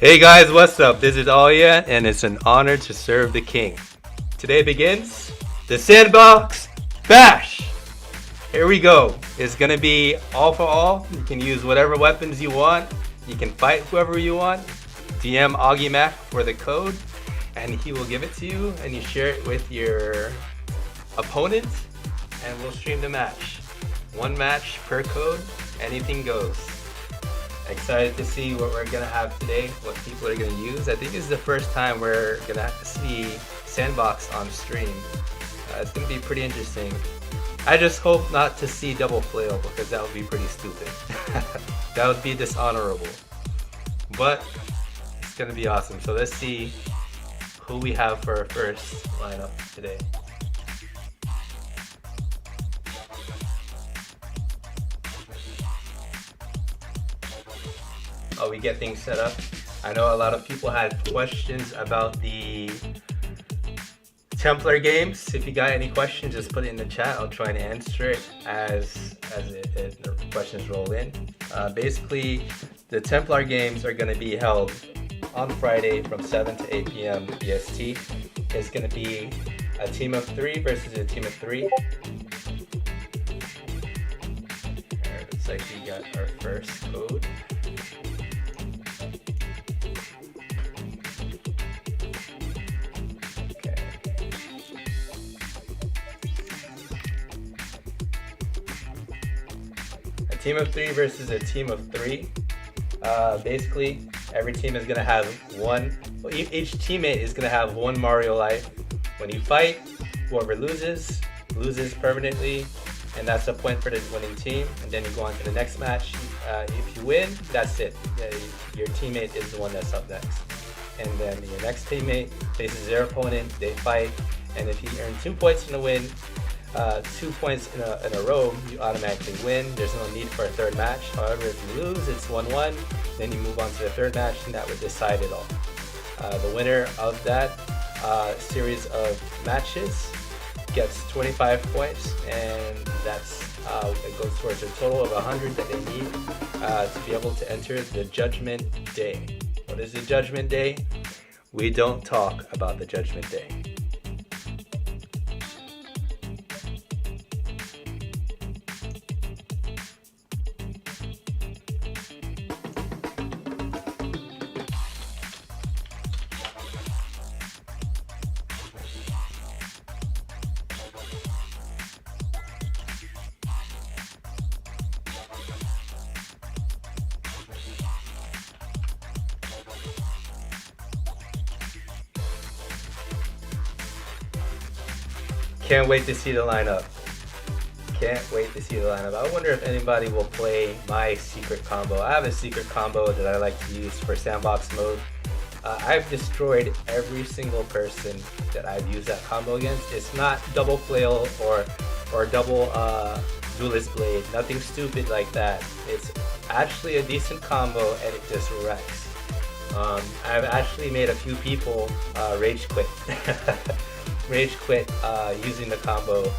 Hey guys, what's up? This is Awwyeeah, and it's an honor to serve the king. Today begins the Sandbox Bash! Here we go. It's gonna be all for all. You can use whatever weapons you want. You can fight whoever you want. DM Augie Mac for the code, and he will give it to you, and you share it with your opponent, and we'll stream the match. One match per code, anything goes. Excited to see what we're gonna have today, what people are gonna use. I think this is the first time we're gonna have to see Sandbox on stream. It's gonna be pretty interesting. I just hope not to see double flail because that would be pretty stupid. That would be dishonorable. But it's gonna be awesome. So let's see who we have for our first lineup today. We get things set up. I know a lot of people had questions about the Templar Games. If you got any questions, just put it in the chat. I'll try and answer it as the questions roll in. Basically, the Templar Games are going to be held on Friday from 7 to 8 p.m. EST. It's going to be a team of 3 versus a team of 3. Alright, looks like we got our first code. Team of 3 versus a team of 3. Basically, every team is gonna have one. Well, each teammate is gonna have one Mario life. When you fight, whoever loses permanently, and that's a point for the winning team. And then you go on to the next match. If you win, that's it. Your teammate is the one that's up next. And then your next teammate faces their opponent. They fight, and if you earn 2 points in the win, 2 points in a row, you automatically win. There's no need for a third match. However, if you lose, it's 1-1. Then you move on to the third match, and that would decide it all. The winner of that series of matches gets 25 points, and that's it goes towards a total of 100 that they need to be able to enter the Judgment Day. What is the Judgment Day? We don't talk about the Judgment Day. Can't wait to see the lineup. Can't wait to see the lineup. I wonder if anybody will play my secret combo. I have a secret combo that I like to use for Sandbox mode. I've destroyed every single person that I've used that combo against. It's not double flail or double duelist blade. Nothing stupid like that. It's actually a decent combo and it just wrecks. I've actually made a few people rage quit. Rage quit using the combo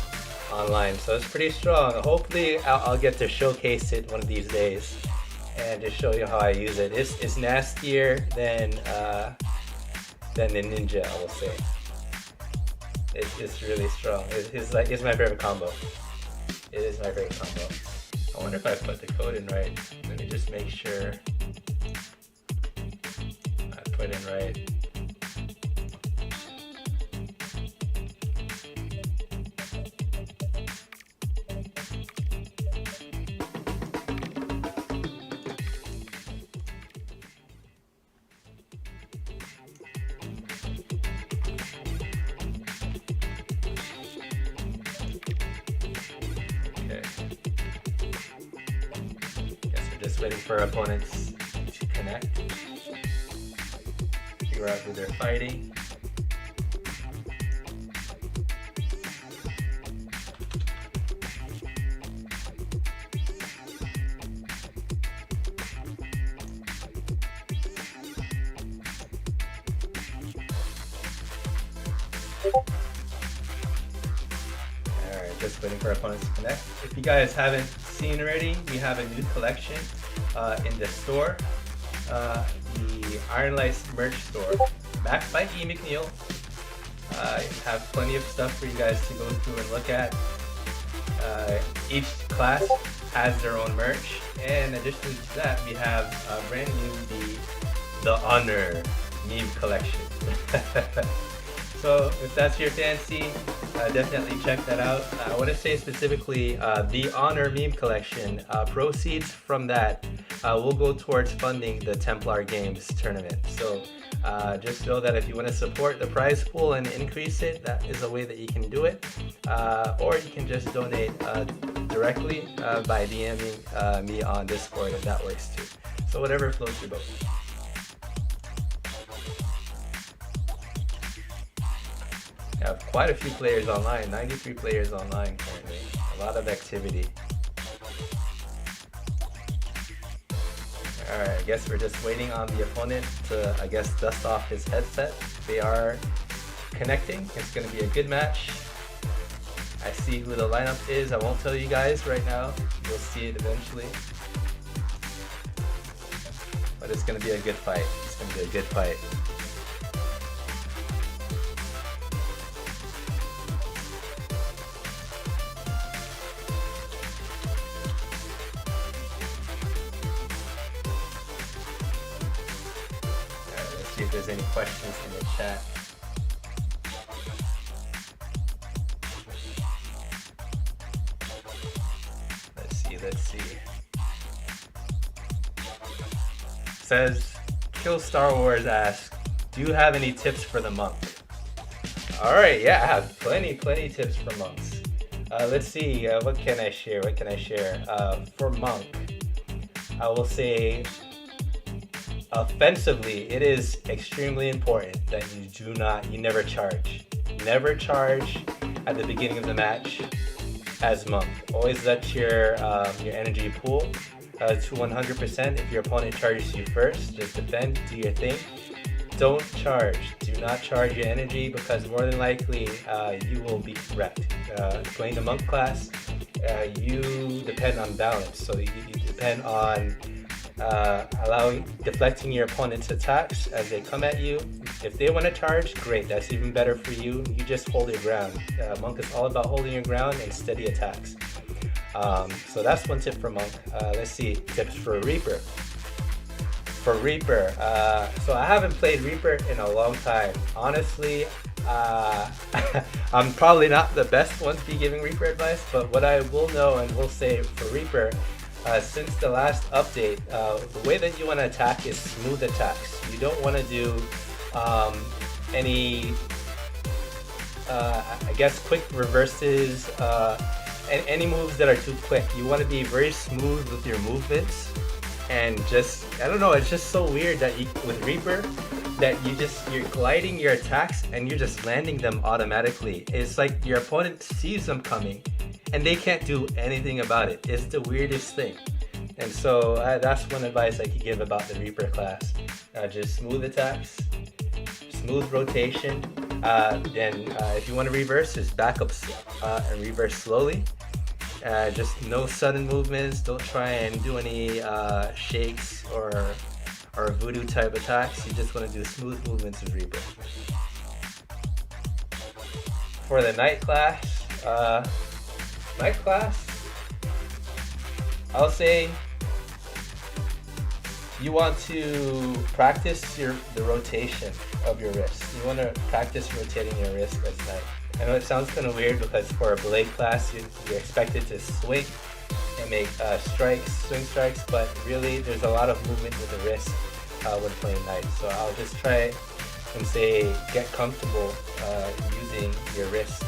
online, so it's pretty strong. Hopefully I'll get to showcase it one of these days and just show you how I use it. It's nastier than the ninja, I will say. It's really strong. It's my favorite combo. It is my favorite combo. I wonder if I put the code in right. Let me just make sure I put in right. Waiting for our opponents to connect, figure out who they're fighting. Alright, just waiting for our opponents to connect. If you guys haven't seen already, we have a new collection in the store. The Ironlights merch store, backed by E. McNeil. I have plenty of stuff for you guys to go through and look at. Each class has their own merch, and additionally to that, we have brand new the Honor meme collection. So if that's your fancy, definitely check that out. I want to say specifically the Honor meme collection. Proceeds from that will go towards funding the Templar Games tournament. So just know that if you want to support the prize pool and increase it, that is a way that you can do it. Or you can just donate directly by DMing me on Discord, and that works too. So whatever floats your boat. I have quite a few players online, 93 players online currently. A lot of activity. Alright, I guess we're just waiting on the opponent to, dust off his headset. They are connecting. It's going to be a good match. I see who the lineup is. I won't tell you guys right now. You'll see it eventually. But it's going to be a good fight. It's going to be a good fight. See if there's any questions in the chat. Let's see. Says Kill Star Wars asks, do you have any tips for the monk? Alright, yeah, I have plenty tips for monks. Let's see, what can I share? For monk, I will say offensively, it is extremely important that you never charge. Never charge at the beginning of the match as monk. Always let your energy pool to 100%. If your opponent charges you first, just defend, do your thing. Don't charge. Do not charge your energy, because more than likely you will be wrecked. Playing the monk class, you depend on balance. So you depend on deflecting your opponent's attacks as they come at you. If they want to charge, great, that's even better for you. You just hold your ground. Monk is all about holding your ground and steady attacks. So that's one tip for monk. Let's see, tips for Reaper. So I haven't played Reaper in a long time. Honestly, I'm probably not the best one to be giving Reaper advice, but what I will know and will say for Reaper, since the last update, the way that you want to attack is smooth attacks. You don't want to do any, quick reverses, and any moves that are too quick. You want to be very smooth with your movements, and just, I don't know, it's just so weird that with Reaper, that you're gliding your attacks and you're just landing them automatically. It's like your opponent sees them coming and they can't do anything about it. It's the weirdest thing. And so that's one advice I could give about the Reaper class. Just smooth attacks, smooth rotation. Then if you want to reverse, just back up and reverse slowly. Just no sudden movements. Don't try and do any shakes or voodoo type attacks. You just want to do smooth movements with Reaper. For the night class, I'll say you want to practice the rotation of your wrist. You want to practice rotating your wrist at night. I know it sounds kind of weird because for a blade class, you're expected to swing and make swing strikes, but really there's a lot of movement with the wrist when playing knight. So I'll just try and say get comfortable using your wrist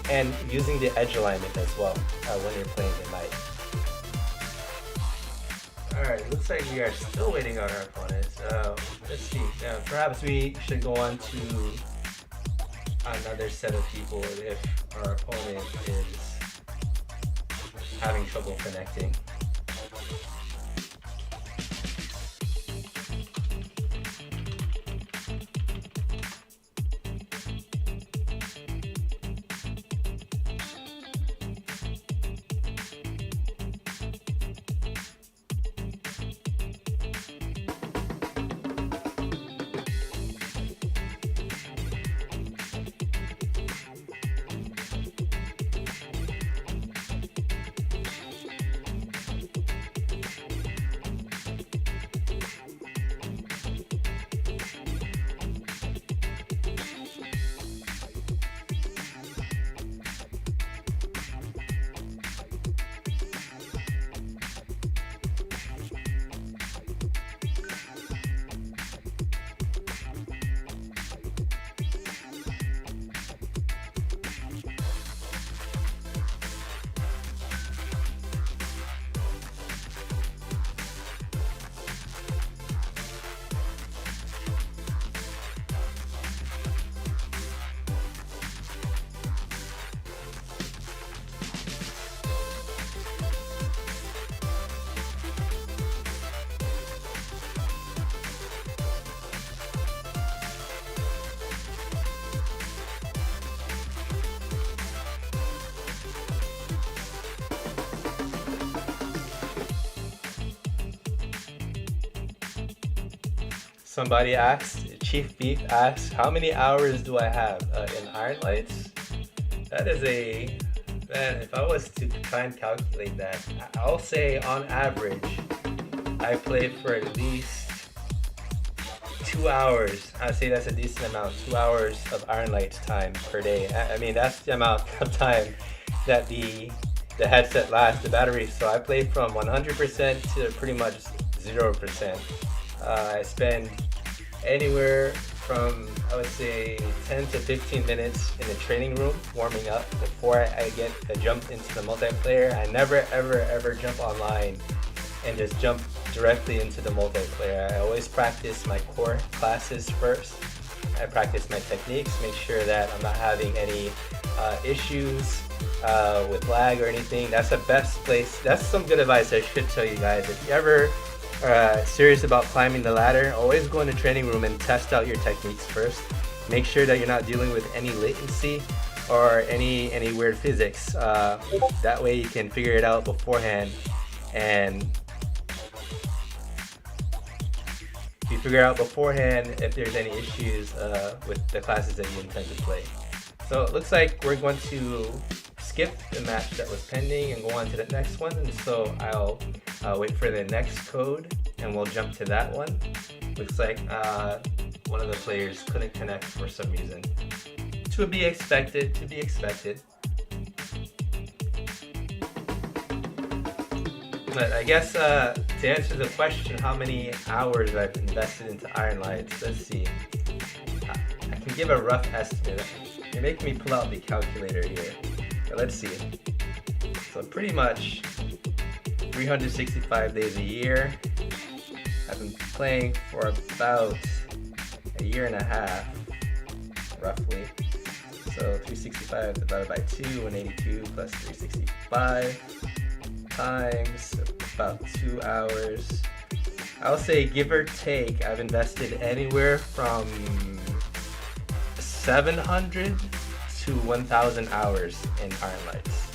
and using the edge alignment as well when you're playing the knight. Alright, looks like we are still waiting on our opponents. Let's see, perhaps we should go on to another set of people if our opponent is having trouble connecting. somebody asks, Chief Beef asks, how many hours do I have in Ironlights? That is a, man, if I was to try and calculate that, I'll say on average, I play for at least 2 hours. I'd say that's a decent amount, 2 hours of Ironlights time per day. I mean, that's the amount of time that the headset lasts, the battery. So I play from 100% to pretty much 0%. I spend anywhere from, I would say, 10 to 15 minutes in the training room warming up before I get a jump into the multiplayer. I never ever jump online and just jump directly into the multiplayer. I always practice my core classes first. I practice my techniques, make sure that I'm not having any issues with lag or anything. That's the best place. That's some good advice I should tell you guys. If you ever serious about climbing the ladder, always go in the training room and test out your techniques first. Make sure that you're not dealing with any latency or any weird physics. That way you can figure it out beforehand, and you figure out beforehand if there's any issues with the classes that you intend to play. So it looks like we're going to skip the match that was pending and go on to the next one, and so I'll wait for the next code and we'll jump to that one. Looks like one of the players couldn't connect for some reason. To be expected, But I guess to answer the question, how many hours I've invested into Ironlights, let's see. I can give a rough estimate. You're making me pull out the calculator here. But let's see. So pretty much 365 days a year. I've been playing for about a year and a half, roughly. So 365 divided by 2, 182 plus 365 times about 2 hours. I'll say, give or take, I've invested anywhere from 700 to 1,000 hours in Ironlights.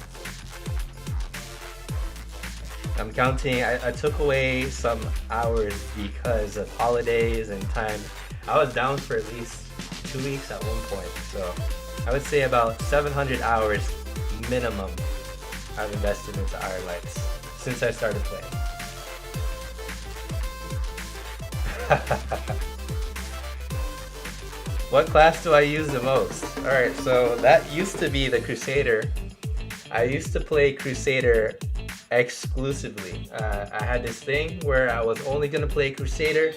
I'm counting, I took away some hours because of holidays and time. I was down for at least 2 weeks at one point, so I would say about 700 hours minimum I've invested into Ironlights since I started playing. What class do I use the most? Alright, so that used to be the Crusader. I used to play Crusader exclusively. I had this thing where I was only going to play Crusader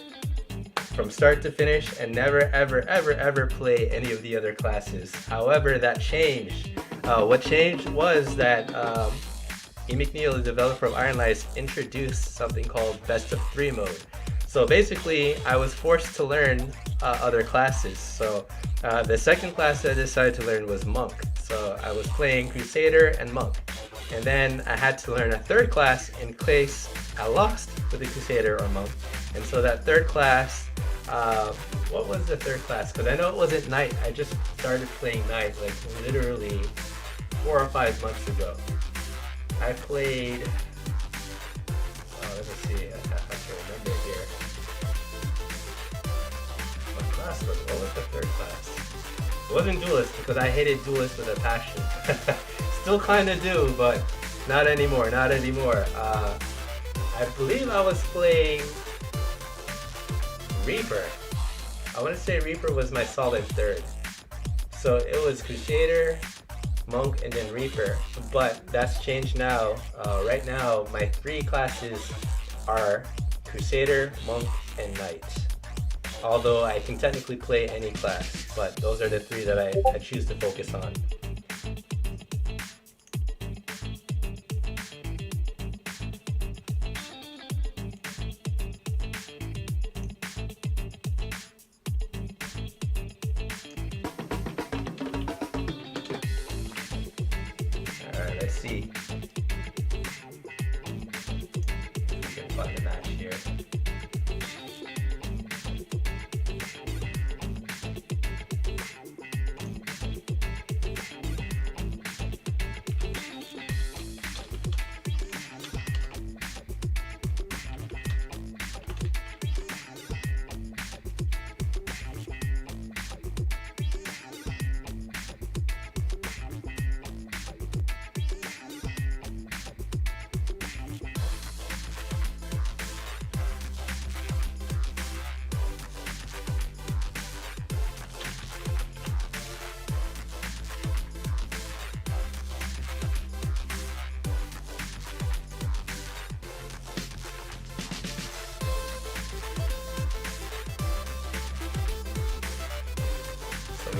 from start to finish and never ever play any of the other classes. However, that changed. What changed was that E. McNeil, the developer of Ironlights, introduced something called Best of 3 mode. So basically, I was forced to learn other classes. So the second class I decided to learn was Monk. So I was playing Crusader and Monk. And then I had to learn a third class in case I lost with the Crusader or Monk. And so that third class, what was the third class? Because I know it wasn't Knight. I just started playing Knight like literally 4 or 5 months ago. I played, let me see, I have to remember here. What was the third class? It wasn't Duelist, because I hated Duelist with a passion. Still kind of do, but not anymore. I believe I was playing Reaper. I want to say Reaper was my solid third. So it was Crusader, Monk, and then Reaper. But that's changed now. Right now, my 3 classes are Crusader, Monk, and Knight. Although I can technically play any class, but those are the 3 that I choose to focus on. Alright, let's see. We can find a match here.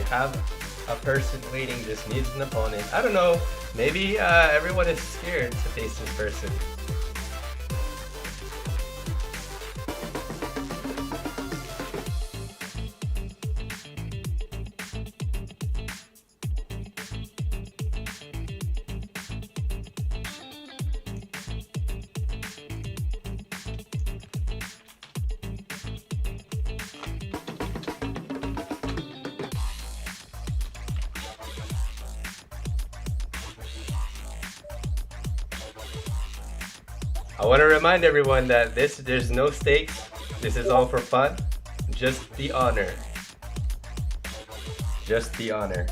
have a person waiting just needs an opponent. I don't know. Maybe everyone is scared to face this person. I want to remind everyone that there's no stakes. This is all for fun. Just the honor. Just the honor.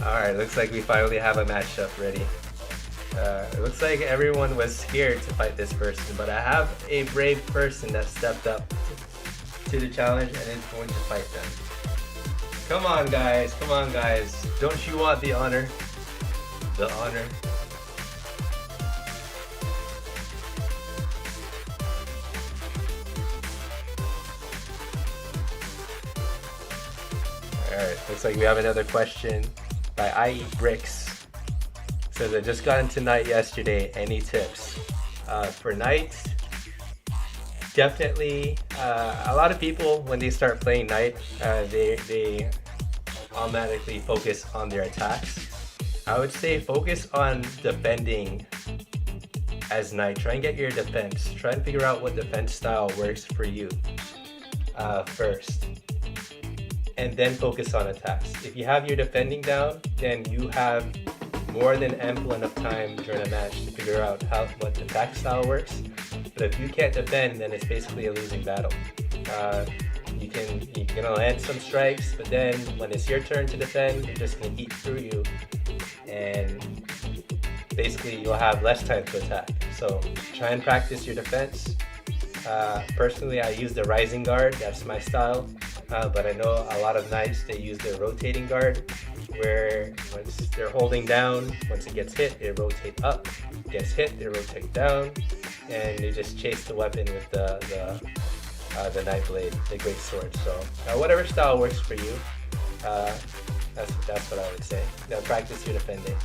Alright, looks like we finally have a matchup ready. It looks like everyone was scared to fight this person, but I have a brave person that stepped up to the challenge and is going to fight them. Come on guys, come on guys. Don't you want the honor? The honor. Alright, looks like we have another question by I Eat Bricks. Says I just got into Knight yesterday. Any tips? For Knight, definitely a lot of people when they start playing Knight, they automatically focus on their attacks. I would say focus on defending as Knight. Try and get your defense. Try and figure out what defense style works for you first, and then focus on attacks. If you have your defending down, then you have more than ample enough time during a match to figure out what attack style works. But if you can't defend, then it's basically a losing battle. You can land some strikes, but then when it's your turn to defend, they're just gonna eat through you, and basically you'll have less time to attack. So try and practice your defense. Personally, I use the rising guard. That's my style. But I know a lot of Knights, they use the rotating guard, where once they're holding down, once it gets hit, they rotate up. Gets hit, they rotate down, and they just chase the weapon with the Knight Blade, the Great Sword. So whatever style works for you, that's what I would say. Practice your defending.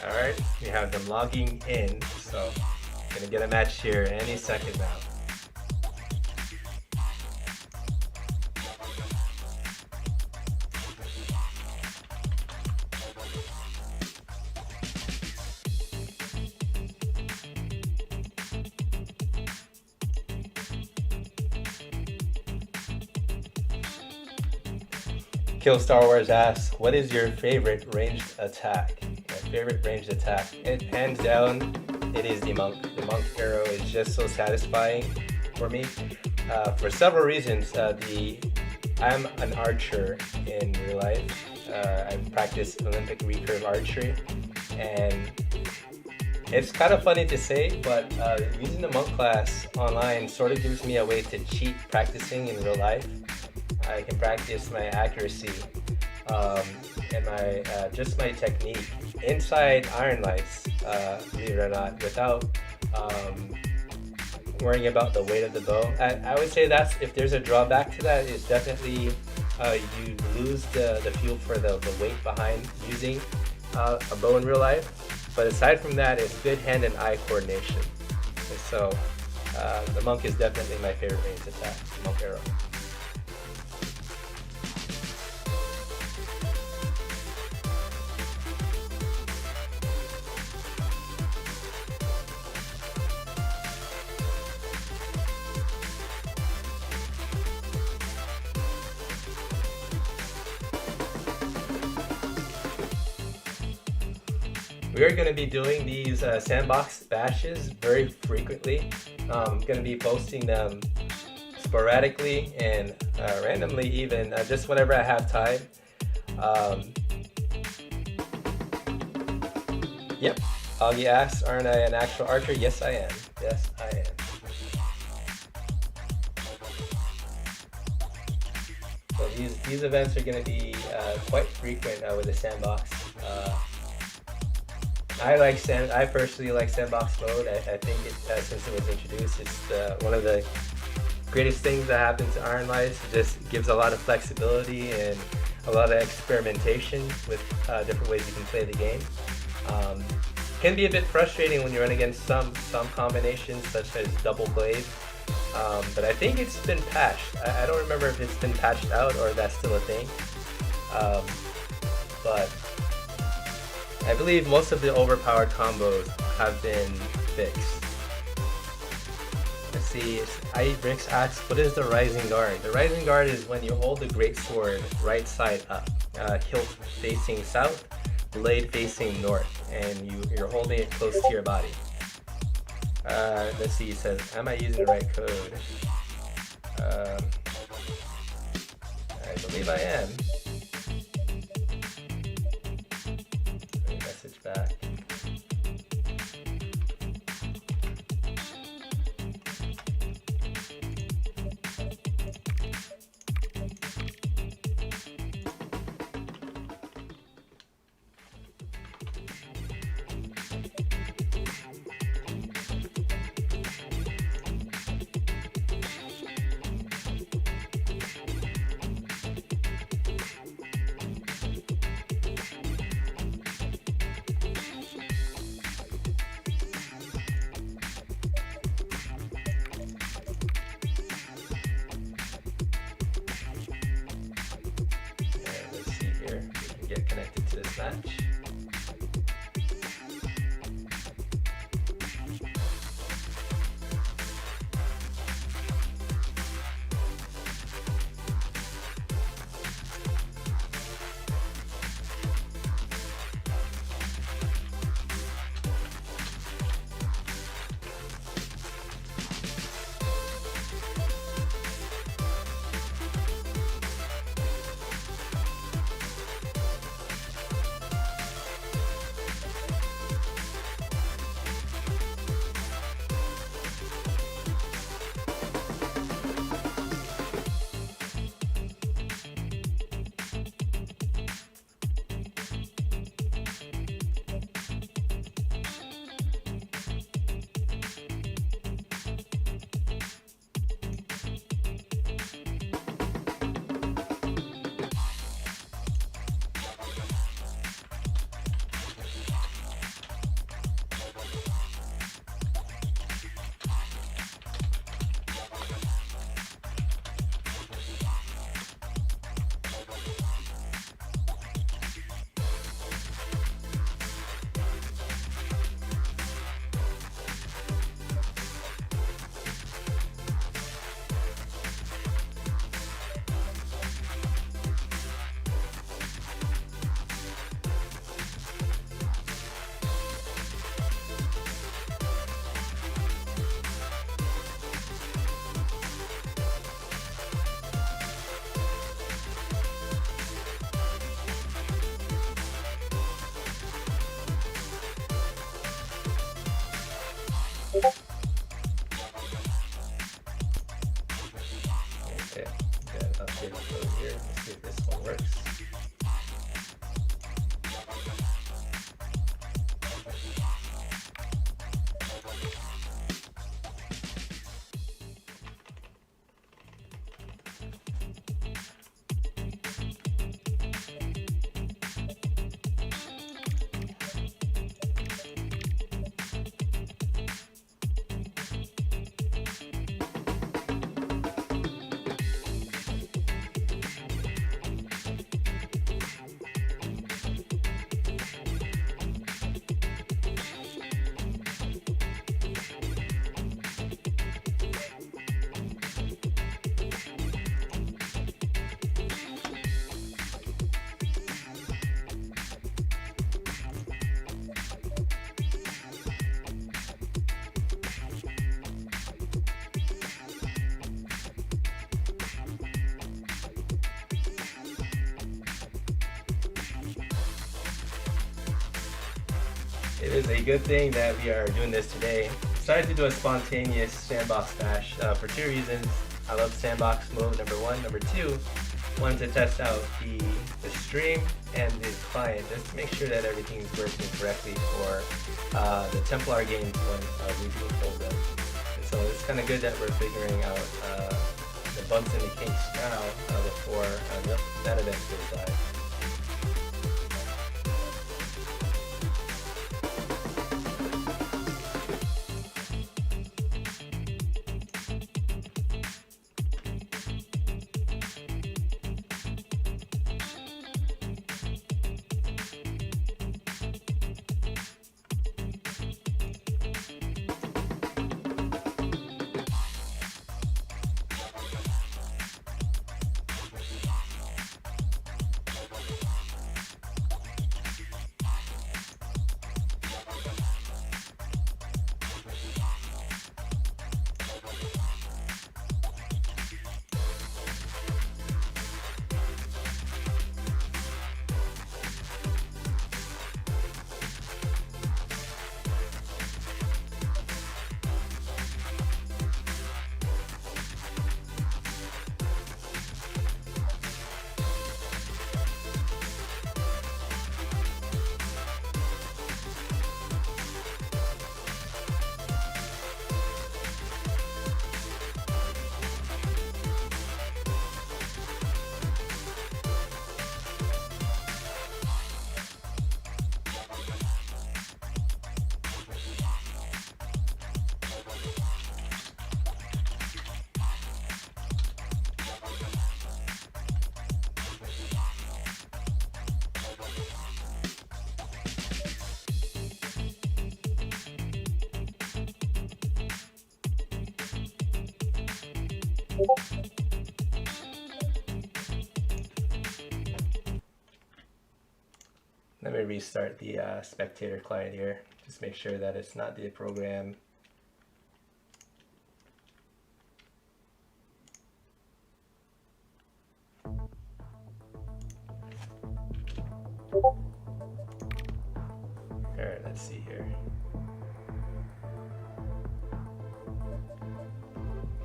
Alright, we have them logging in, so gonna get a match here any second now. Kill Star Wars asks, what is your favorite ranged attack? My favorite ranged attack, hands down, it is the monk. The monk arrow is just so satisfying for me, for several reasons. The I'm an archer in real life. I practice Olympic recurve archery, and it's kind of funny to say, but using the monk class online sort of gives me a way to cheat practicing in real life. I can practice my accuracy and my just my technique inside Ironlights, believe it or not, without worrying about the weight of the bow. I would say that's, if there's a drawback to that, is definitely you lose the feel for the weight behind using a bow in real life. But aside from that, it's good hand and eye coordination. And so the monk is definitely my favorite range attack, the monk arrow. We are going to be doing these Sandbox bashes very frequently. I'm going to be posting them sporadically and randomly even, just whenever I have time. Yep, Augie asks, aren't I an actual archer? Yes, I am. Yes, I am. So these events are going to be quite frequent with the Sandbox. I personally like Sandbox mode. I think since it was introduced, it's one of the greatest things that happens to Ironlights. It just gives a lot of flexibility and a lot of experimentation with different ways you can play the game. It can be a bit frustrating when you run against some combinations such as double blade, but I think it's been patched. I don't remember if it's been patched out or if that's still a thing, but I believe most of the overpowered combos have been fixed. Let's see, Brix asks, what is the Rising Guard? The Rising Guard is when you hold the Great Sword right side up, hilt facing south, blade facing north, and you're holding it close to your body. Let's see, it says, am I using the right code? I believe I am. Message back. Get connected to this match. It is a good thing that we are doing this today. Decided to do a spontaneous Sandbox bash for two reasons. I love Sandbox mode, number one. Number two, wanted to test out the stream and the client just to make sure that everything is working correctly for the Templar Games when we do hold them. And so it's kind of good that we're figuring out the bumps and the kinks now before that event goes live. Let me restart the spectator client here. Just make sure that it's not the program. Alright, let's see here.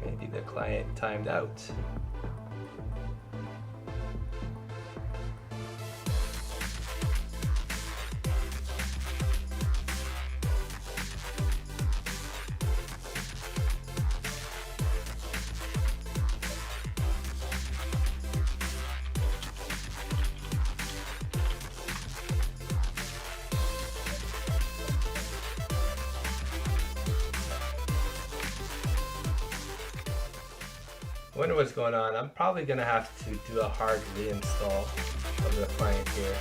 Maybe the client timed out. Wonder what's going on. I'm probably gonna have to do a hard reinstall of the client here.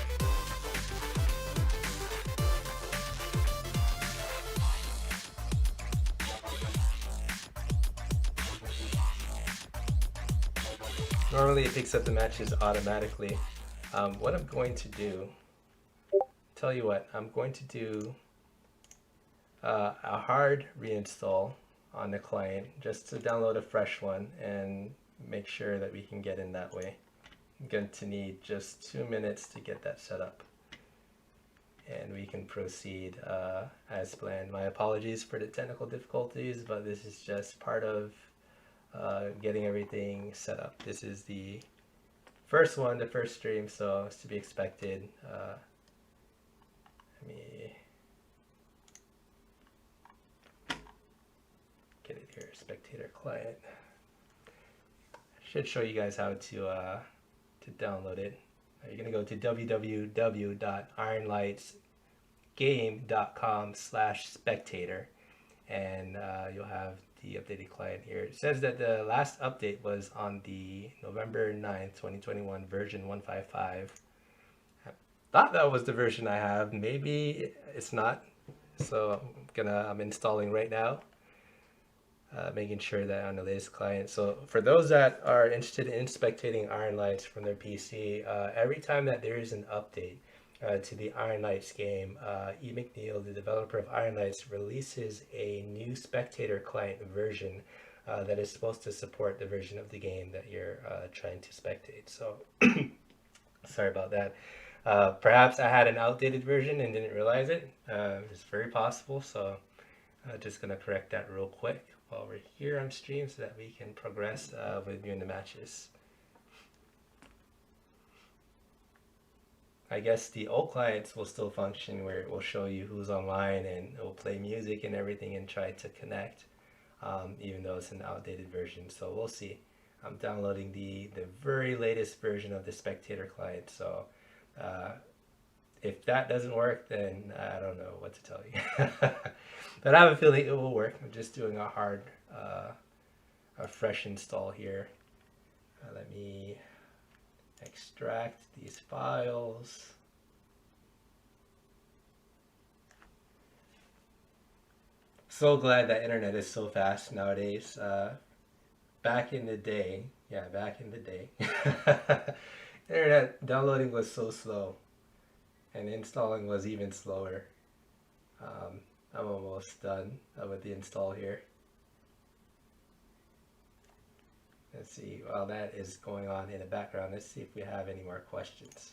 Normally it picks up the matches automatically. What I'm going to do, tell you what, I'm going to do a hard reinstall on the client just to download a fresh one and make sure that we can get in that way. I'm going to need just 2 minutes to get that set up and we can proceed as planned. My apologies for the technical difficulties, but this is just part of getting everything set up. This is the first one, the first stream, so it's to be expected. Let me get it here, spectator client. Should show you guys how to download it. You're gonna go to www.ironlightsgame.com/spectator and you'll have the updated client here. It says that the last update was on the November 9th, 2021 version 155. I thought that was the version I have. Maybe it's not. So I'm installing right now. Making sure that on the latest client. So for those that are interested in spectating Ironlights from their PC, every time that there is an update to the Ironlights game, E. McNeil, the developer of Ironlights, releases a new spectator client version that is supposed to support the version of the game that you're trying to spectate. So sorry about that. Perhaps I had an outdated version and didn't realize it. It's very possible, so I'm just gonna correct that real quick while we're here on stream so that we can progress with doing the matches. I guess the old clients will still function where it will show you who's online and it will play music and everything and try to connect, even though it's an outdated version. So we'll see. I'm downloading the very latest version of the spectator client. So if that doesn't work, then I don't know what to tell you. But I have a feeling it will work. I'm just doing a fresh install here. Let me extract these files. So glad that internet is so fast nowadays. Back in the day, internet downloading was so slow and installing was even slower. I'm almost done with the install here. Let's see, while that is going on in the background, let's see if we have any more questions.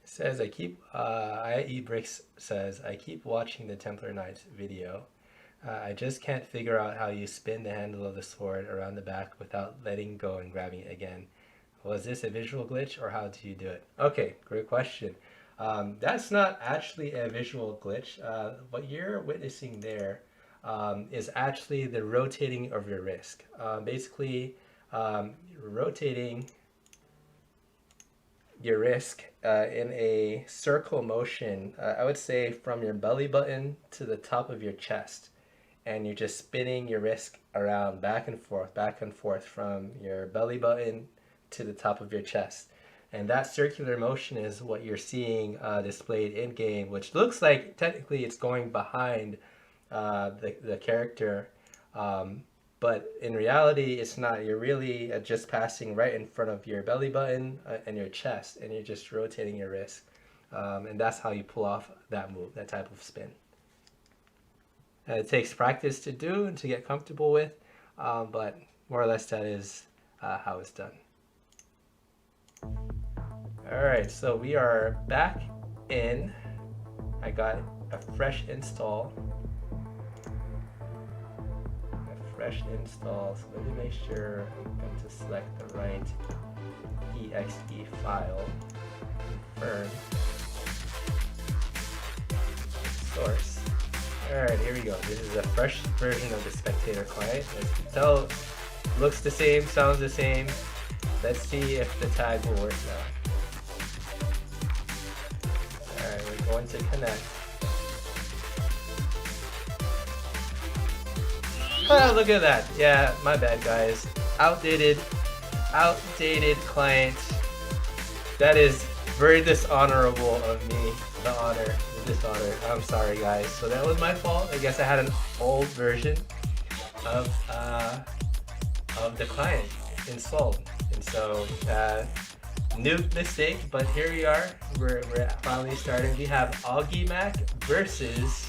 It says, Bricks says, I keep watching the Templar Knights video. I just can't figure out how you spin the handle of the sword around the back without letting go and grabbing it again. Was this a visual glitch or how do you do it? Okay, great question. That's not actually a visual glitch. What you're witnessing there is actually the rotating of your wrist. Basically, rotating your wrist in a circle motion, I would say from your belly button to the top of your chest. And you're just spinning your wrist around back and forth from your belly button to the top of your chest. And that circular motion is what you're seeing displayed in game, which looks like technically it's going behind the character, but in reality it's not. You're really just passing right in front of your belly button and your chest, and you're just rotating your wrist, and that's how you pull off that move, that type of spin. It takes practice to do and to get comfortable with, but more or less that is how it's done. Alright, so we are back in. I got a fresh install. So let me make sure I'm going to select the right exe file. Confirm. Source. Alright, here we go. This is a fresh version of the spectator client. As you can tell, looks the same, sounds the same. Let's see if the tag will work now. Alright, we're going to connect. Oh, look at that. Yeah, my bad, guys. Outdated client. That is very dishonorable of me. The dishonor. I'm sorry, guys. So that was my fault. I guess I had an old version of the client installed. And so, new mistake, but here we are. We're finally starting. We have Augie Mac versus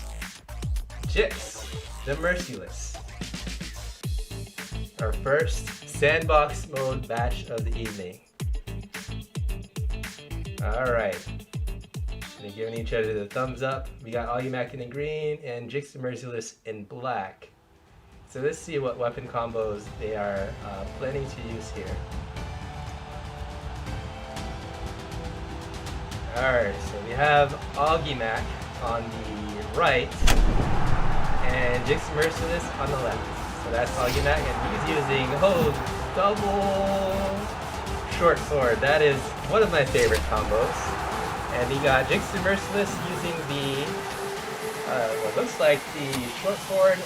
Jix, the Merciless. Our first Sandbox mode match of the evening. Alright. They're giving each other the thumbs up. We got Augie Mac in green and Jix the Merciless in black. So let's see what weapon combos they are planning to use here. Alright, so we have Augie Mac on the right and Jix the Merciless on the left. So that's Augie Mac, and he's using double short sword. That is one of my favorite combos. And he got Jix the Merciless using the what looks like the short sword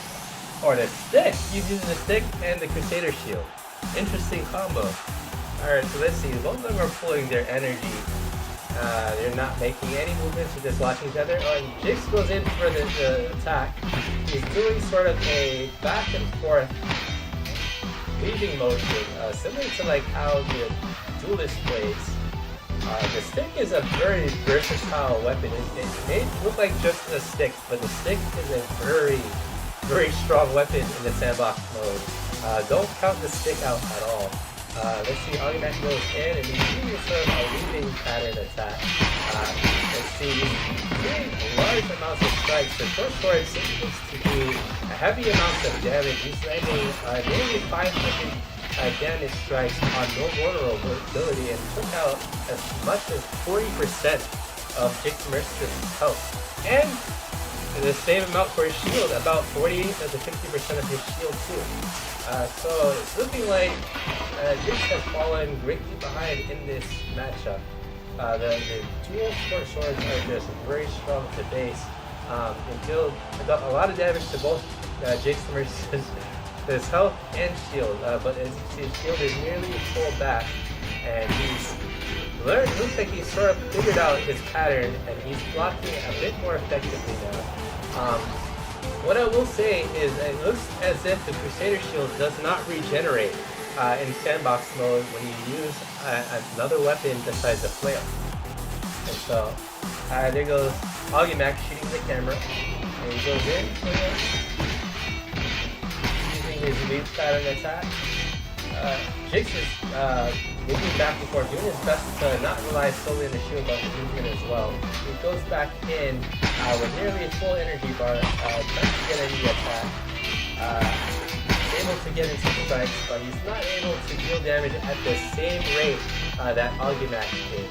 or the stick. He's using the stick and the Crusader shield. Interesting combo. Alright, so let's see. Both of them are pulling their energy. They're not making any movements, they're just watching each other. And Jix goes in for the attack. He's doing sort of a back and forth weaving motion, similar to like how the duelist plays. The stick is a very versatile weapon. It may look like just a stick, but the stick is a very strong weapon in the sandbox mode. Don't count the stick out at all. Let's see, Augie Mac goes in and he's doing sort of a weaving pattern attack. Let's see, he's doing large amounts of strikes. The short sword seems to do a heavy amount of damage. He's landing nearly 500 damage strikes on no vulnerability and took out as much as 40% of Jake's Mercer's health. And the same amount for his shield, about 40 to 50% of his shield too. So it's looking like Jake has fallen greatly behind in this matchup. The dual short swords are just very strong to base. They deal a lot of damage to both Jake's Mercer's his health and shield, but as you see, his shield is nearly full back, and he's learned. It looks like he's sort of figured out his pattern, and he's blocking a bit more effectively now. What I will say is, it looks as if the Crusader shield does not regenerate in sandbox mode when you use another weapon besides the flail. And so, there goes Augie Mac shooting the camera, and he goes in. His weave pattern attack. Jake's is moving back and forth, doing his best to not rely solely on the shield but the movement as well. He goes back in with nearly a full energy bar, trying to get any attack. He's able to get into strikes, but he's not able to deal damage at the same rate that Augie Mac is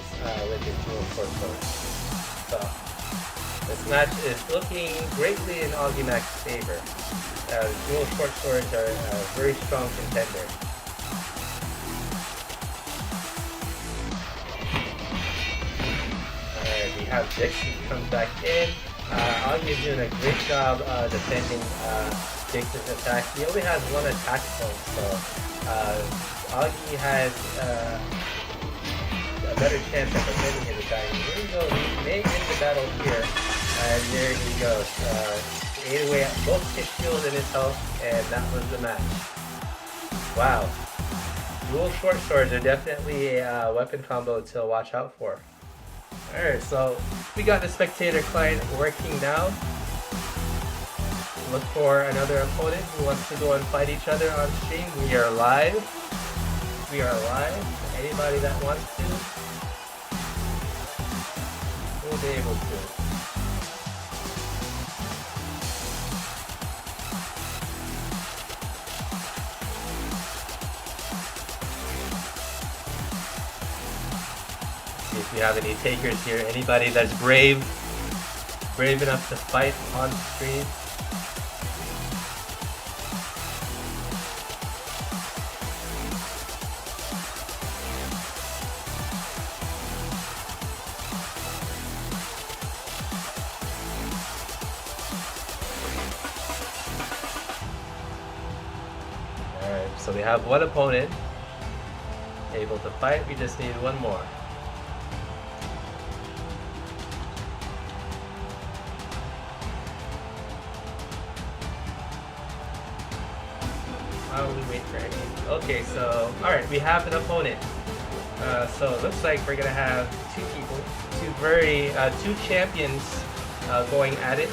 with his dual short sword. So this match is looking greatly in Augie Mac's favor. Dual short swords are a very strong contender. Alright, we have Dixon comes back in. Augie is doing a great job defending Dixon's attack. He only has one attack point, so Augie has a better chance of defending his attack. Here we go, he may end the battle here. And there he goes. Ate away at both his shield and his health, and that was the match. Wow. Dual short swords are definitely a weapon combo to watch out for. Alright, so we got the spectator client working now. Look for another opponent who wants to go and fight each other on stream. We are live. We are live. Anybody that wants to will be able to. If you have any takers here, anybody that's brave enough to fight on stream. Alright, so we have one opponent able to fight, we just need one more. While we wait for any. Okay, so alright, we have an opponent. So it looks like we're gonna have two people, two champions going at it.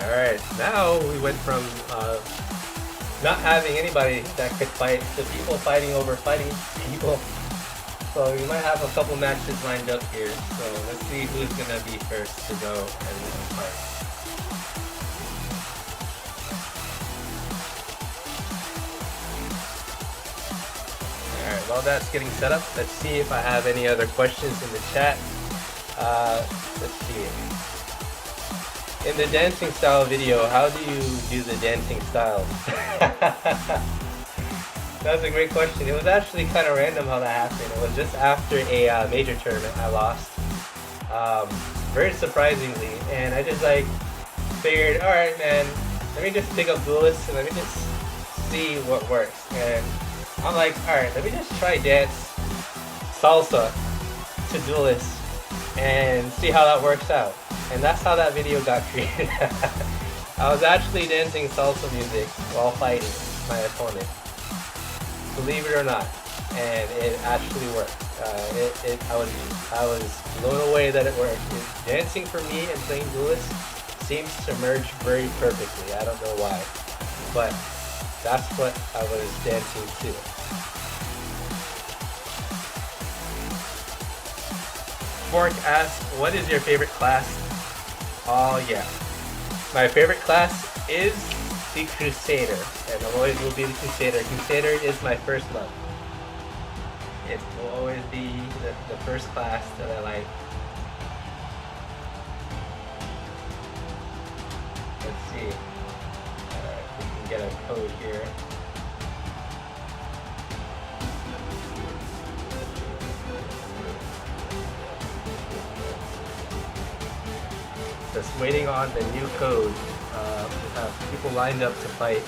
Alright, now we went from not having anybody that could fight to people fighting over fighting people. So we might have a couple matches lined up here. So let's see who's gonna be first to go and fight. Alright, while that's getting set up, let's see if I have any other questions in the chat. Let's see. In the dancing style video, how do you do the dancing style? That's a great question. It was actually kind of random how that happened. It was just after a major tournament I lost, very surprisingly, and I just like figured, all right, man, let me just pick up Duelist and let me just see what works. And I'm like, all right, let me just try dance salsa to Duelist and see how that works out. And that's how that video got created. I was actually dancing salsa music while fighting my opponent, believe it or not, and it actually worked. I was blown away that it worked. Dancing for me and playing Duelist seems to merge very perfectly. I don't know why, but that's what I was dancing to. Fork asks, what is your favorite class? Oh yeah, my favorite class is the Crusader, and always will be the Crusader. Crusader is my first love. It will always be the first class that I like. Let's see if we can get a code here. Just waiting on the new code. We have people lined up to fight.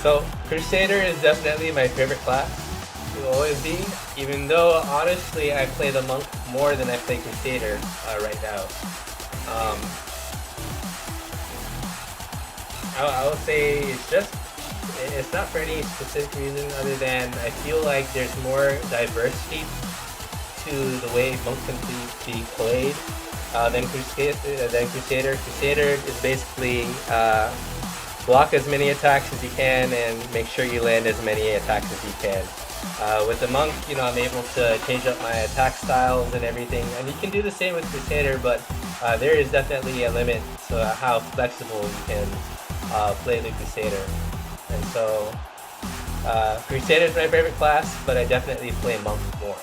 So Crusader is definitely my favorite class. It will always be, even though honestly I play the Monk more than I play Crusader right now. I will say it's not for any specific reason other than I feel like there's more diversity to the way Monk can be played than Crusader. Crusader is basically block as many attacks as you can and make sure you land as many attacks as you can. With the Monk, you know, I'm able to change up my attack styles and everything, and you can do the same with Crusader, but there is definitely a limit to how flexible you can play the Crusader. And so Crusader is my favorite class, but I definitely play Monk more.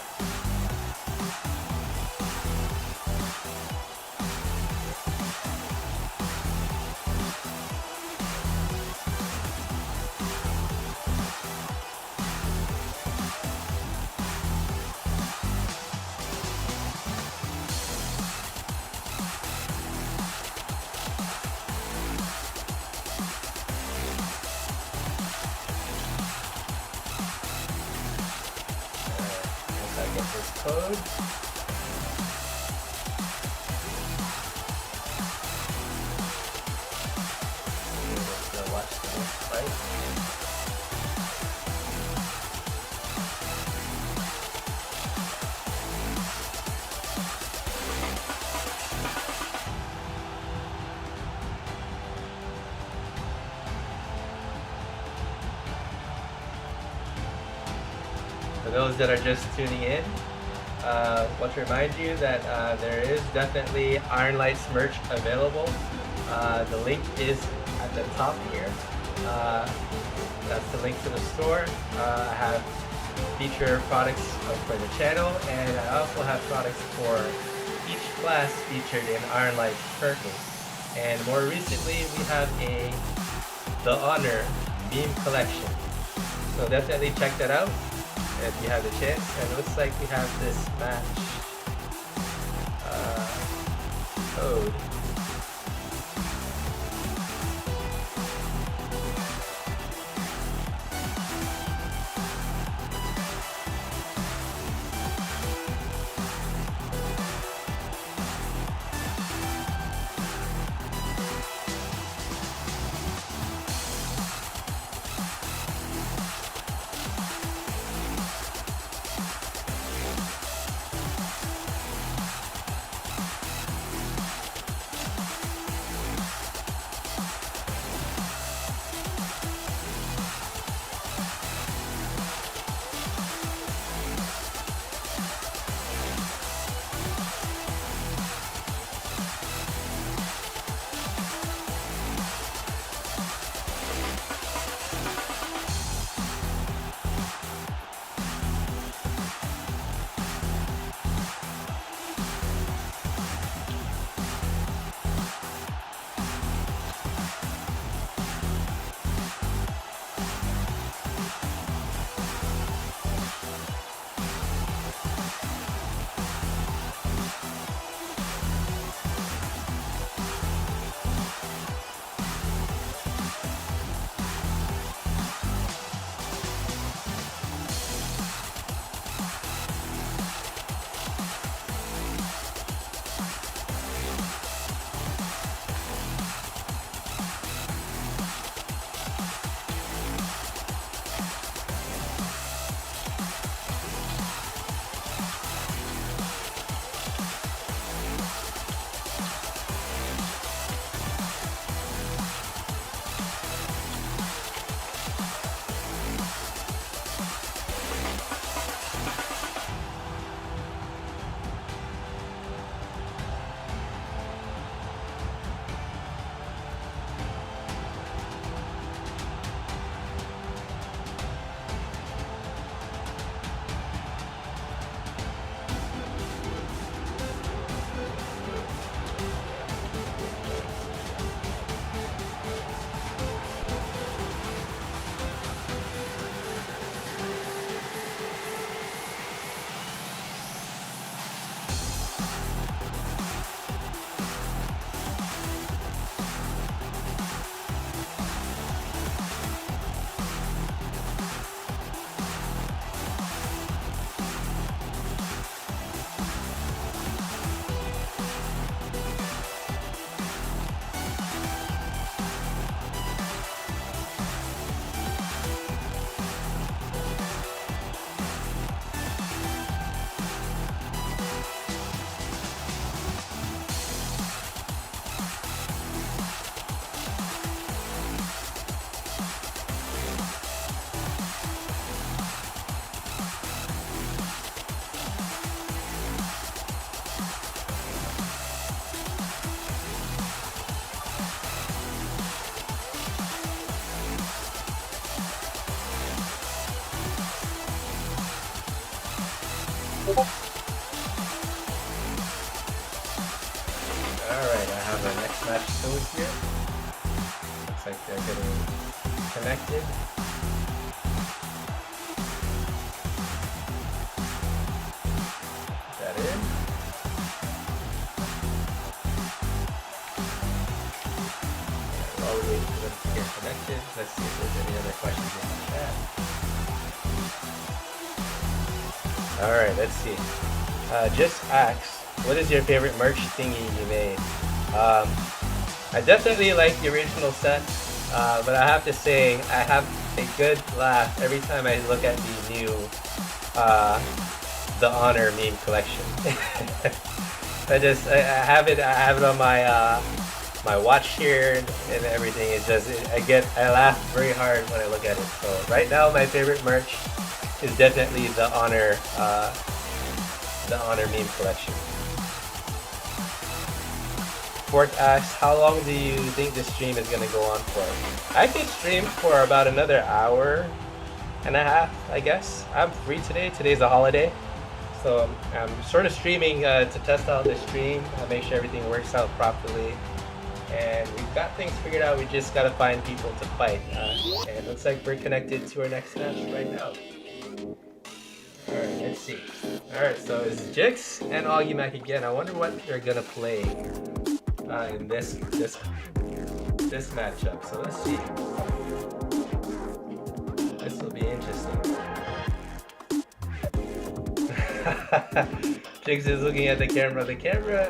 Code. Let's watch the next fight. For those that are just tuning in, want to remind you that there is definitely Ironlights merch available. The link is at the top here. That's the link to the store. I have feature products for the channel, and I also have products for each class featured in Ironlights Purple. And more recently, we have the Honor Beam Collection. So definitely check that out if you have the chance. And it looks like we have this match code. Alright, I have our next match going here. Looks like they're getting connected. Put that in. While we wait for them to get connected, let's see if there's any other questions in the chat. Alright, let's see. Just asks, what is your favorite merch thingy you made? I definitely like the original set, but I have to say I have a good laugh every time I look at the new the Honor meme collection. I have it on my my watch here and everything. It's just I laugh very hard when I look at it. So right now my favorite merch is definitely the Honor meme collection. Fort asks, how long do you think this stream is going to go on for? I could stream for about another hour and a half, I guess. I'm free today. Today's a holiday. So I'm sort of streaming to test out the stream, make sure everything works out properly. And we've got things figured out. We just got to find people to fight. And it looks like we're connected to our next match right now. Alright, let's see. Alright, so it's Jix and Augie Mac again. I wonder what they're going to play in this matchup. So let's see. This will be interesting. Jix is looking at the camera. The camera,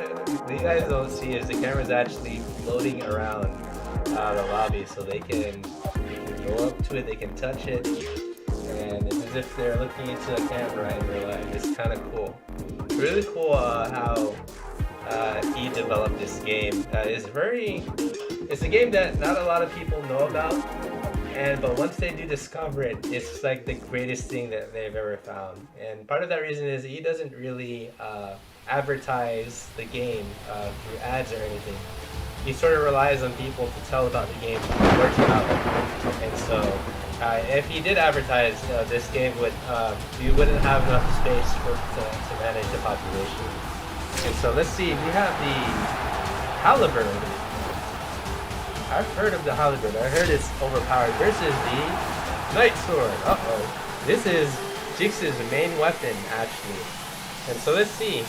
you guys don't see, is the camera's actually floating around the lobby, so they can go up to it, they can touch it, and it's as if they're looking into a camera in real life. It's kind of cool. Really cool how he developed this game. It's a game that not a lot of people know about, but once they do discover it, it's like the greatest thing that they've ever found. And part of that reason is he doesn't really advertise the game through ads or anything. He sort of relies on people to tell about the game working out. And so if he did advertise this game, you wouldn't have enough space to manage the population. And so let's see, we have the H.o.w.a.r.d. I've heard of the H.o.w.a.r.d. I heard it's overpowered versus the Night Sword. Uh-oh. This is Jix's main weapon, actually. And so let's see.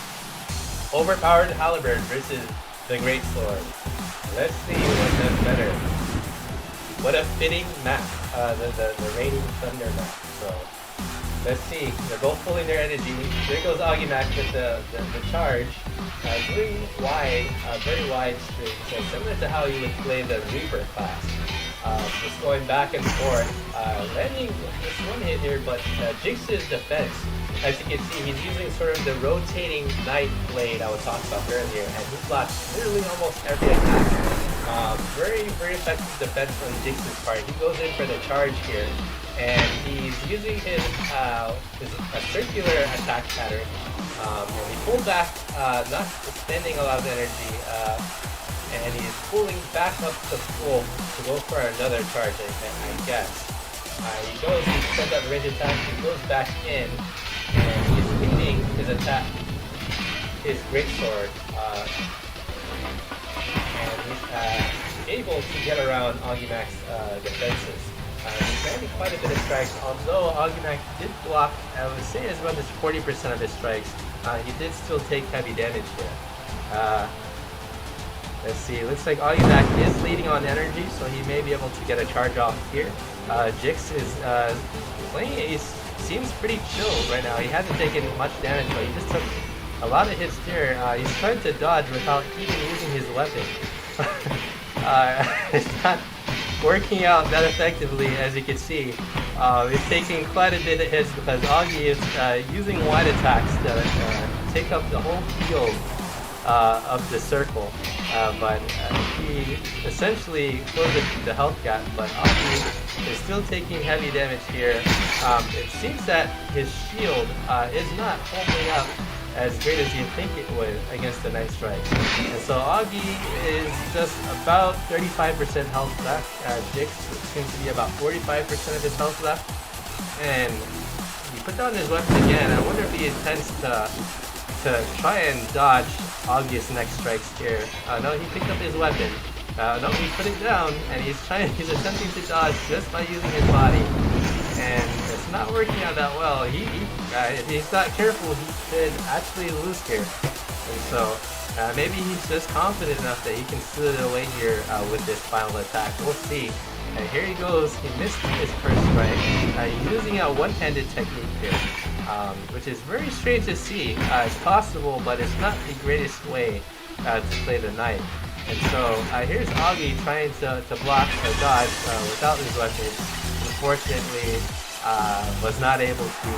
Overpowered H.o.w.a.r.d. versus the Great Sword. Let's see what does better. What a fitting map. The Raining Thunder map. So let's see. They're both pulling their energy. There goes Augie Mac with the charge. Doing wide, very wide strings. So similar to how you would play the Reaper class. Just going back and forth. Landing this one hit here, but Jix's defense, as you can see, he's using sort of the rotating knife blade I was talking about earlier, and he blocks literally almost every attack. Very, very effective defense on Jix's part. He goes in for the charge here, and he's using his circular attack pattern. And he pulled back, not spending a lot of energy, and he's pulling back up to full to go for another charge, I guess. He sends out the range attack, he goes back in, and he's leading his attack, his great sword, and he's able to get around Augie Mac's defenses. He's landing quite a bit of strikes, although Augie Mac did block, I would say as much as 40% of his strikes. He did still take heavy damage here. Let's see, it looks like Augie Mac is leading on energy, so he may be able to get a charge off here. Jix is playing, seems pretty chilled right now. He hasn't taken much damage, but he just took a lot of hits here. He's trying to dodge without even using his weapon. It's not working out that effectively, as you can see. It's taking quite a bit of hits because Augie is using wide attacks to take up the whole field of the circle. But he essentially closes the health gap, but Augie is still taking heavy damage here. It seems that his shield is not holding up as great as you think it would against the Night Strike. And so Augie is just about 35% health left. Jix seems to be about 45% of his health left. And he put down his weapon again. I wonder if he intends to try and dodge Augie's next strikes here. No, he picked up his weapon. No, he put it down, and he's attempting to dodge just by using his body. And it's not working out that well. If he's not careful, he could actually lose here. And so, maybe he's just confident enough that he can seal it away here with this final attack. We'll see. And here he goes. He missed his first strike, using a one-handed technique here, which is very strange to see. It's possible, but it's not the greatest way to play the knight. And so here's Augie trying to block or dodge without his weapon. Unfortunately, was not able to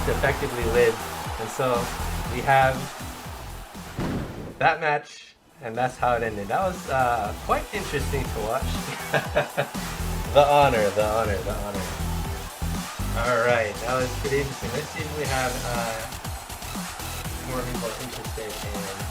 effectively live. And so we have that match, and that's how it ended. That was quite interesting to watch. The honor. Alright, that was pretty interesting. Let's see if we have more people interested in.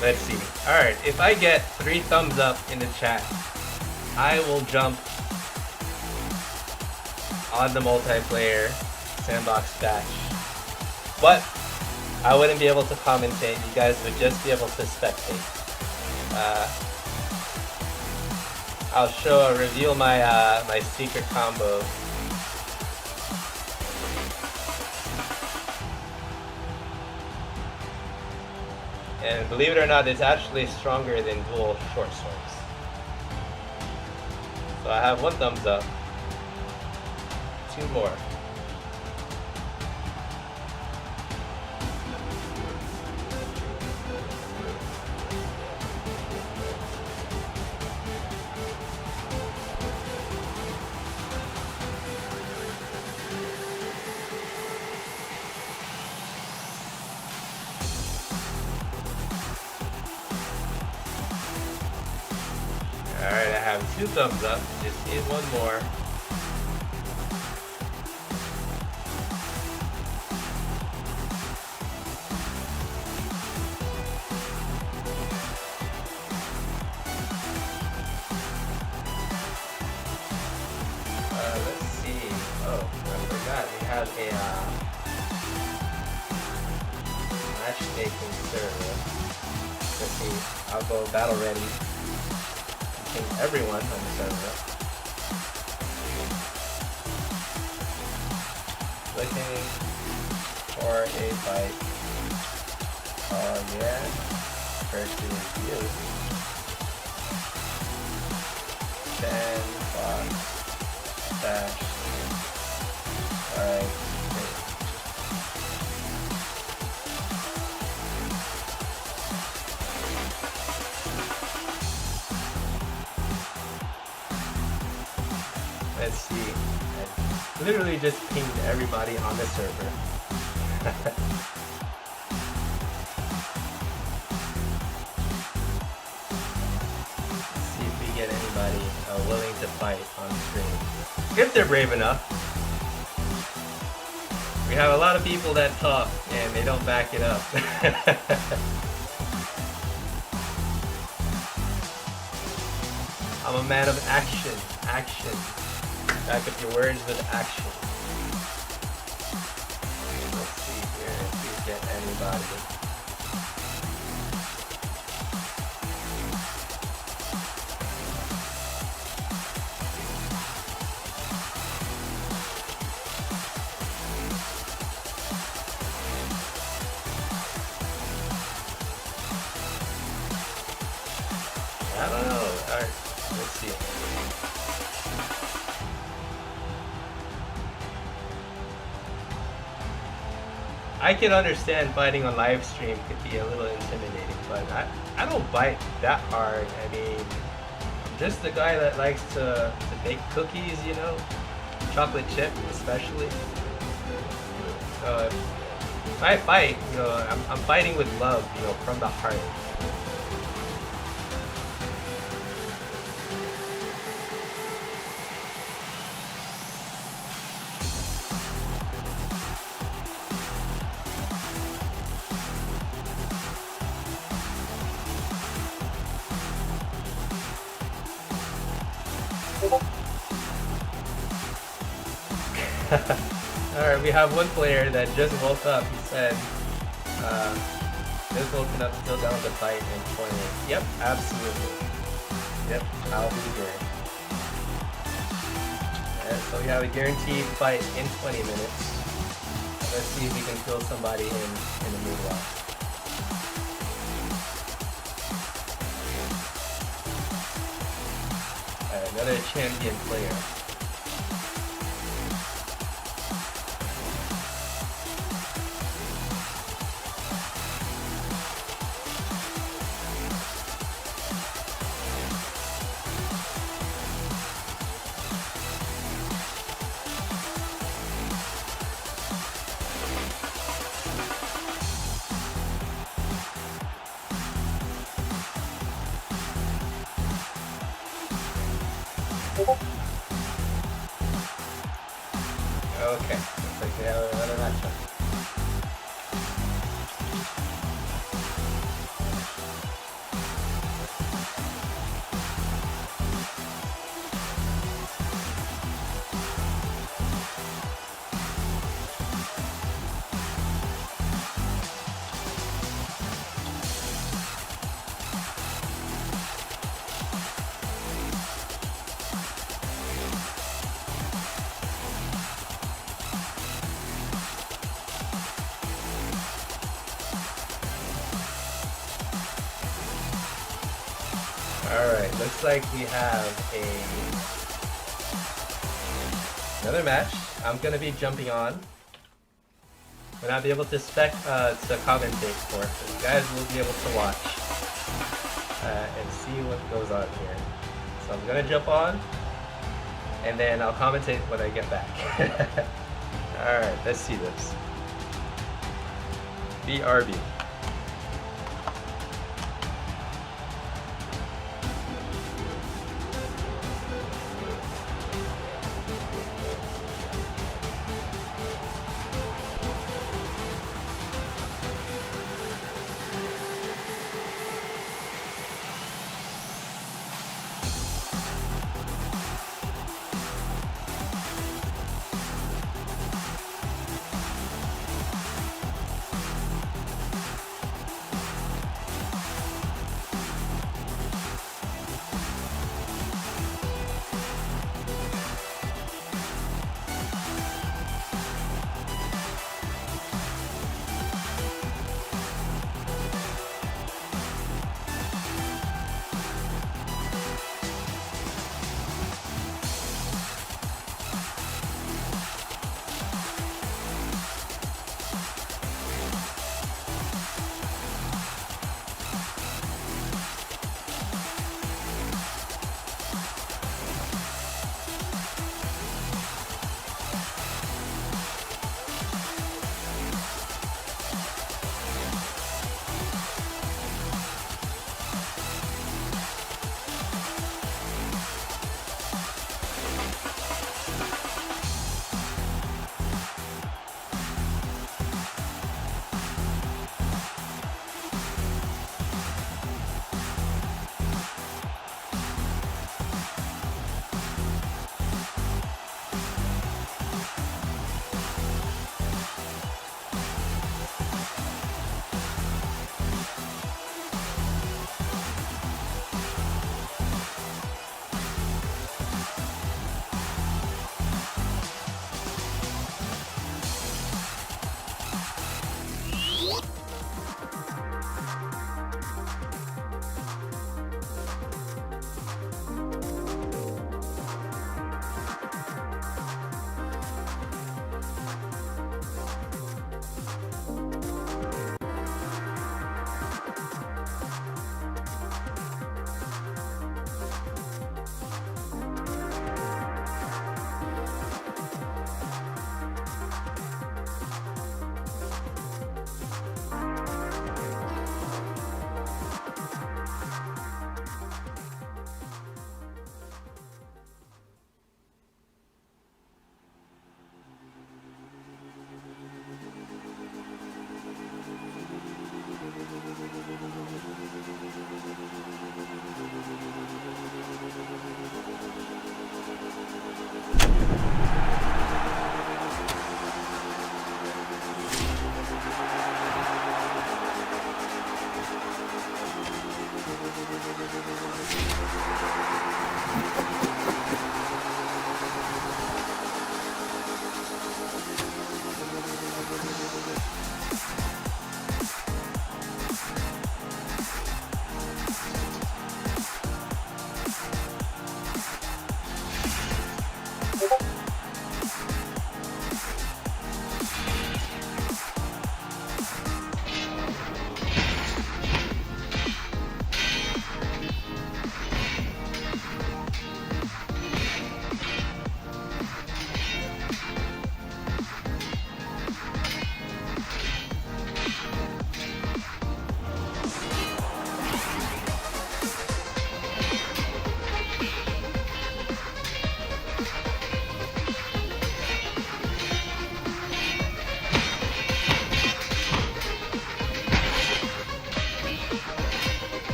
Let's see. Alright, if I get 3 thumbs up in the chat, I will jump on the multiplayer Sandbox batch. But I wouldn't be able to commentate. You guys would just be able to spectate. I'll reveal my my secret combo. And believe it or not, it's actually stronger than dual short swords. So I have 1 thumbs up. 2 more. Alright, I have 2 thumbs up. Just need 1 more. matchmaking server. Let's see. I'll go battle ready. Ping everyone on the server. Looking for a fight. Oh yeah. Versus you. Sandbox. Dash. Alright. Let's see. I literally just pinged everybody on the server. Let's see if we get anybody willing to fight on stream. If they're brave enough. We have a lot of people that talk and they don't back it up. I'm a man of action. Action. Back up your words with action. Let's see here if we get anybody. I don't know. Alright, let's see. I can understand fighting on live stream could be a little intimidating, but I don't bite that hard. I mean, I'm just the guy that likes to bake cookies, you know, chocolate chip especially. So if I fight, you know, I'm fighting with love, you know, from the heart. Alright, we have one player that just woke up. He said, just woken up, still down to fight in 20. Yep, absolutely. Yep, I'll be there. Alright, so we have a guaranteed fight in 20 minutes. Let's see if we can kill somebody in the meanwhile. Alright, another champion player. Okay, looks like we have another matchup. Alright, looks like we have another match. I'm gonna be jumping on. We're not be able to commentate for it, so you guys will be able to watch and see what goes on here. So I'm gonna jump on, and then I'll commentate when I get back. Alright, let's see this. BRB.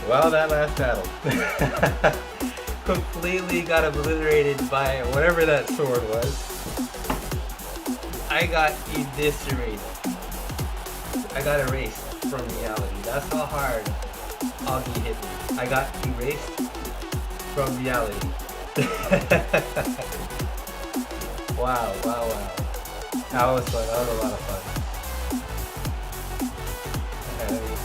Well, that last battle completely got obliterated by whatever that sword was. I got eviscerated. I got erased from reality. That's how hard Augie hit me. I got erased from reality. Wow. That was fun. That was a lot of fun. Okay.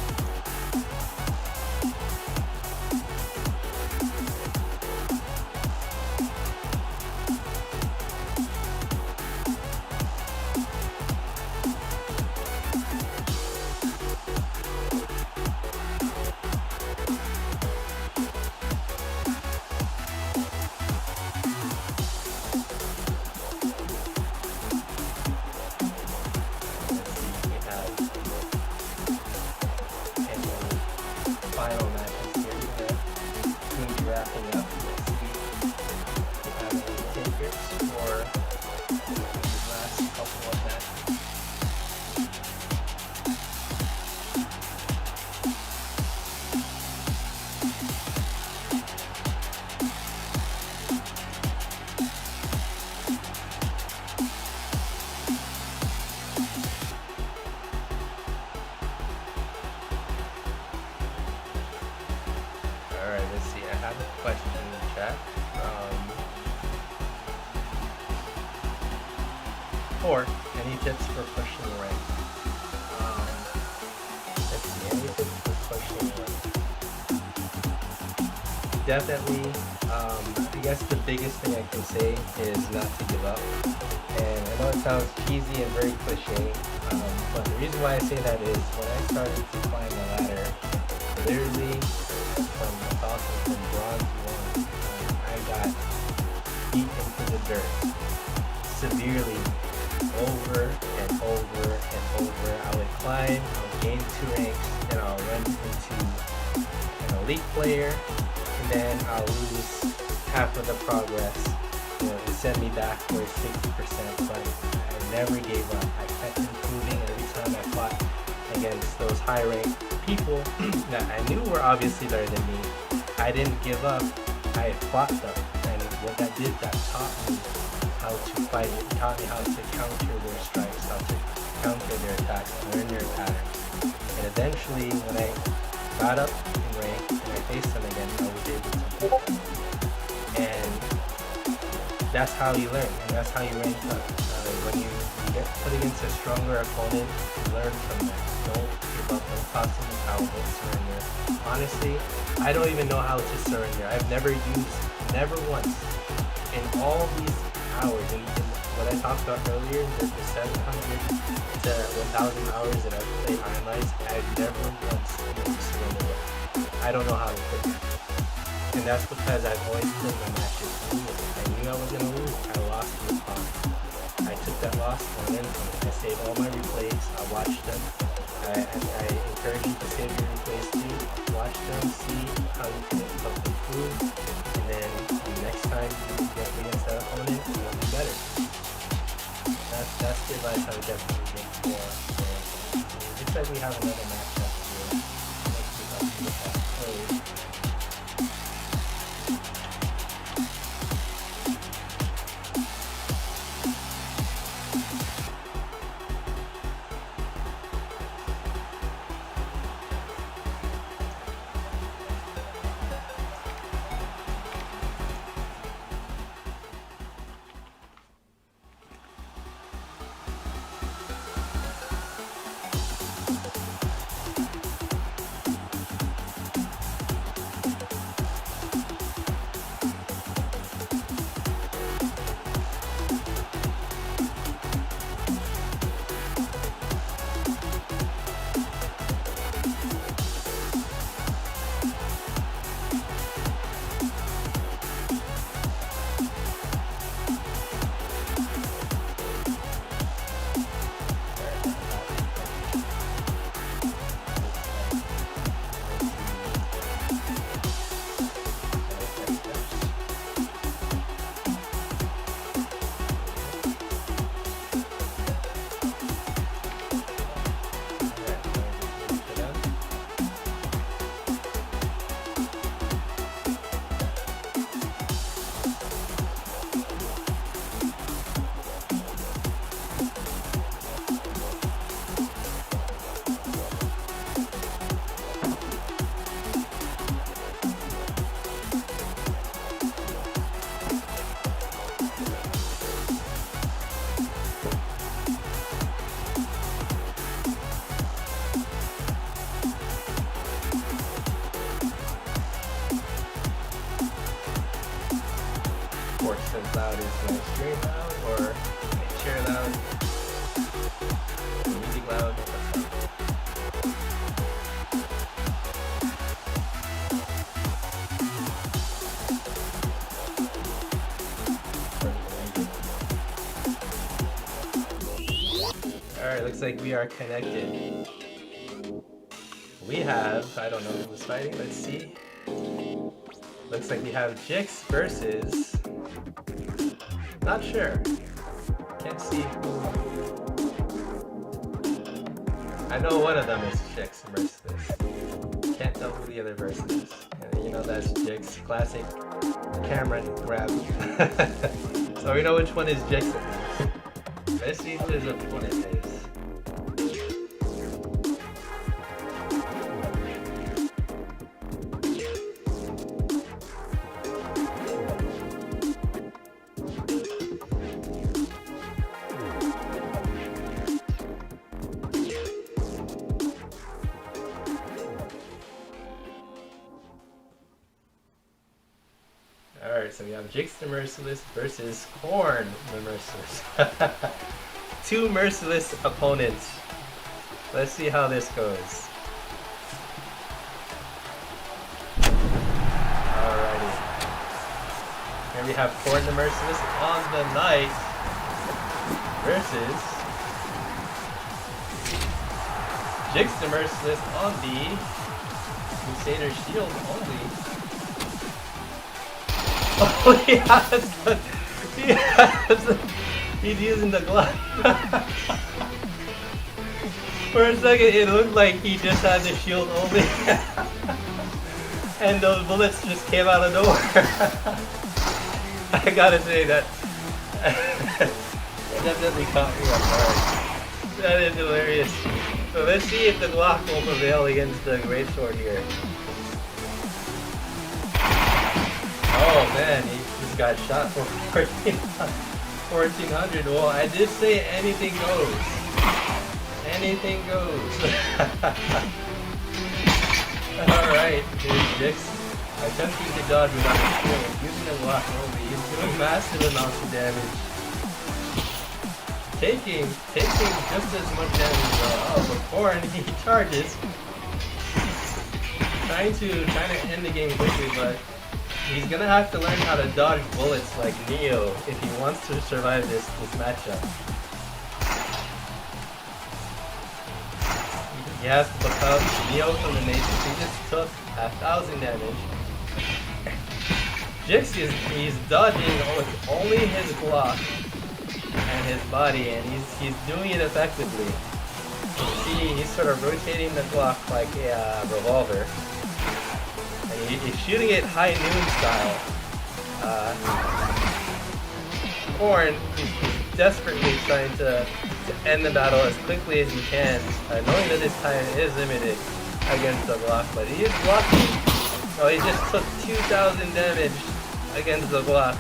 Final matches here. We'll be wrapping up. Let's see if we have any takers for these last couple of matches. Alright, let's see. I have a question in the chat or any tips for pushing rank? Let's see, any tips for pushing rank? Definitely, I guess the biggest thing I can say is not to give up. And I know it sounds cheesy and very cliche, but the reason why I say that is when I started to climb the ladder, literally from bronze 1, I got beat into the dirt severely over and over and over. I would climb, I would gain 2 ranks, then I'll run into an elite player, and then I'll lose half of the progress. You know, it sent me back for 60%, but I never gave up. I kept improving every time I fought against those high-ranked people that I knew were obviously better than me. I didn't give up. I fought them, and what that did, that taught me how to fight. It taught me how to counter their strikes, how to counter their attacks, learn their patterns. And eventually, when I got up in rank and I faced them again, I was able to beat them. And that's how you learn, and that's how you rank up. When you get put against a stronger opponent, learn from them. Don't give up, don't toss in the towel, don't surrender. Honestly, I don't even know how to surrender. I've never once, in all these hours, in what I talked about earlier, the 700 to 1,000 hours that I've played Ironlights, I've never once surrendered. I don't know how to play that. And that's because I've always played my matches winning. I knew I was going to lose. I lost to the pond. I took that loss and then I saved all my replays. I watched them. I encourage you to save your replays too. Watch them, see how you can improve, and then the next time you get against that opponent, you'll be better. That's the advice I would definitely give for. It looks like we have another match up here. Let's see how we look at early. Force loud is very loud or chair loud, music loud. Alright, looks like we are connected. We have, I don't know who's fighting, let's see. Looks like we have Jix versus, not sure. Can't see who. I know one of them is Jix Merciless. Can't tell who the other person is. And you know that's Jix, classic camera grab. So we know which one is Jix at least. Let's see who his opponent is. Alright, so we have Jix the Merciless versus Korn the Merciless. Two merciless opponents. Let's see how this goes. Alrighty. Here we have Korn the Merciless on the Knight versus Jix the Merciless on the Crusader Shield only. Oh, he's using the glove. For a second, it looked like he just had the shield only. And those bullets just came out of nowhere. I gotta say that definitely caught me off guard. That is hilarious. So let's see if the Glock will prevail against the Greatsword here. Oh man, he just got shot for 1400. Well, I did say anything goes. Anything goes. Alright, here's Jix attempting to dodge without a shield, using a block only. He's doing massive amounts of damage. Taking just as much damage before, and he charges. Trying to end the game quickly, but he's gonna have to learn how to dodge bullets like Neo if he wants to survive this matchup. He has to look out Neo from the Matrix. He just took 1,000 damage. Jix he's dodging with only his block and his body, and he's doing it effectively. You see, he's sort of rotating the Glock like a revolver. And he's shooting it high noon style. Korn is desperately trying to end the battle as quickly as he can, knowing that his time is limited against the Glock, but he is blocking. Oh, he just took 2,000 damage against the Glock.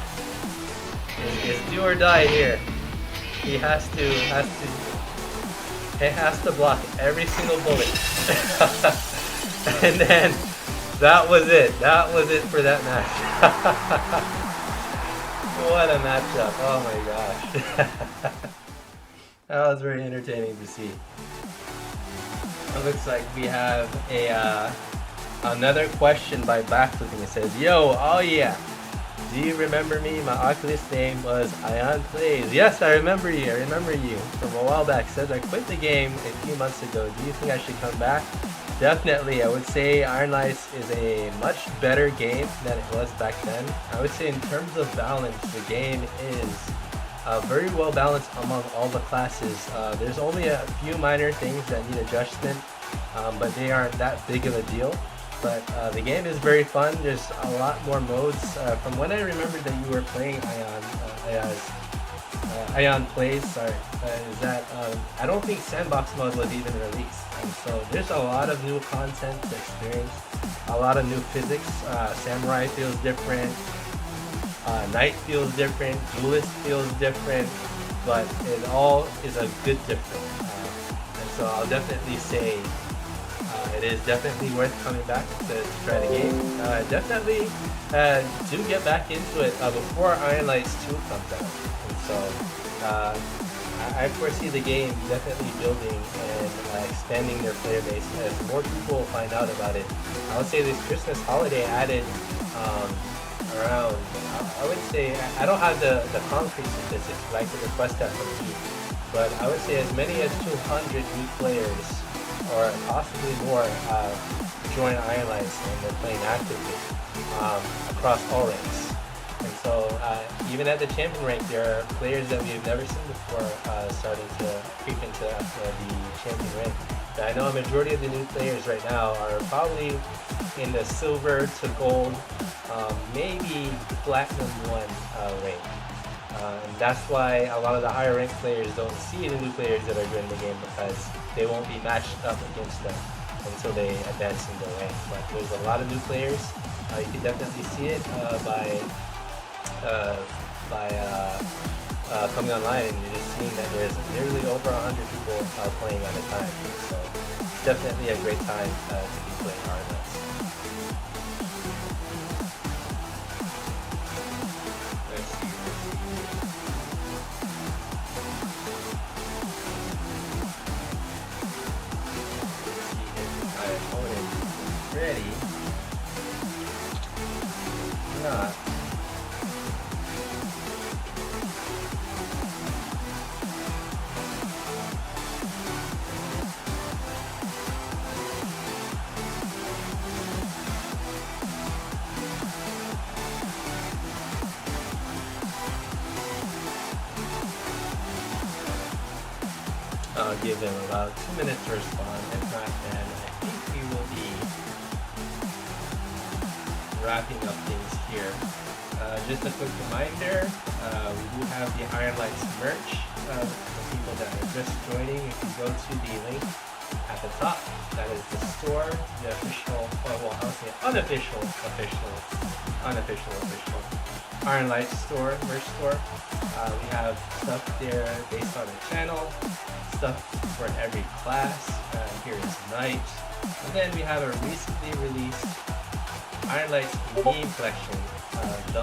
It's do or die here. He has to block every single bullet. And then that was it. That was it for that match. What a matchup. Oh my gosh. That was very entertaining to see. It looks like we have another question by Backflipping. It says, "Yo, Awwyeeah, do you remember me? My Oculus name was Ion Plays." Yes, I remember you. I remember you from a while back. Says I quit the game a few months ago. Do you think I should come back? Definitely. I would say Ironlights is a much better game than it was back then. I would say in terms of balance, the game is very well balanced among all the classes. There's only a few minor things that need adjustment, but they aren't that big of a deal. But the game is very fun. There's a lot more modes. From when I remember that you were playing Ion Plays, sorry, is that I don't think Sandbox mode was even released. And so there's a lot of new content to experience, a lot of new physics. Samurai feels different, Knight feels different, Duelist feels different, but it all is a good difference. And so I'll definitely say It is definitely worth coming back to try the game. Definitely do get back into it before Ironlights 2 comes out. And so I foresee the game definitely building and expanding their player base as more people find out about it. I would say this Christmas holiday added around, I would say, I don't have the concrete statistics, but I could request that from you. But I would say as many as 200 new players, or possibly more, join Ironlights and they're playing actively across all ranks. And so even at the champion rank, there are players that we've never seen before starting to creep into the champion rank. But I know a majority of the new players right now are probably in the silver to gold, maybe platinum 1 rank. And that's why a lot of the higher ranked players don't see the new players that are joining the game, because they won't be matched up against them until they advance in the rank. But there's a lot of new players. You can definitely see it by coming online, and you're just seeing that there's nearly over 100 people playing at a time. So it's definitely a great time to be playing Ironlights. Ready? Not. I'll give them about 2 minutes to respond. If not, then I think we will be wrapping up things here. Just a quick reminder, we do have the Ironlights merch. For people that are just joining, if you go to the link at the top, that is the store, the official, well, I'll say unofficial Ironlights store, merch store. We have stuff there based on the channel, stuff for every class. Here is Knight. And then we have a recently released Ironlights meme collection, the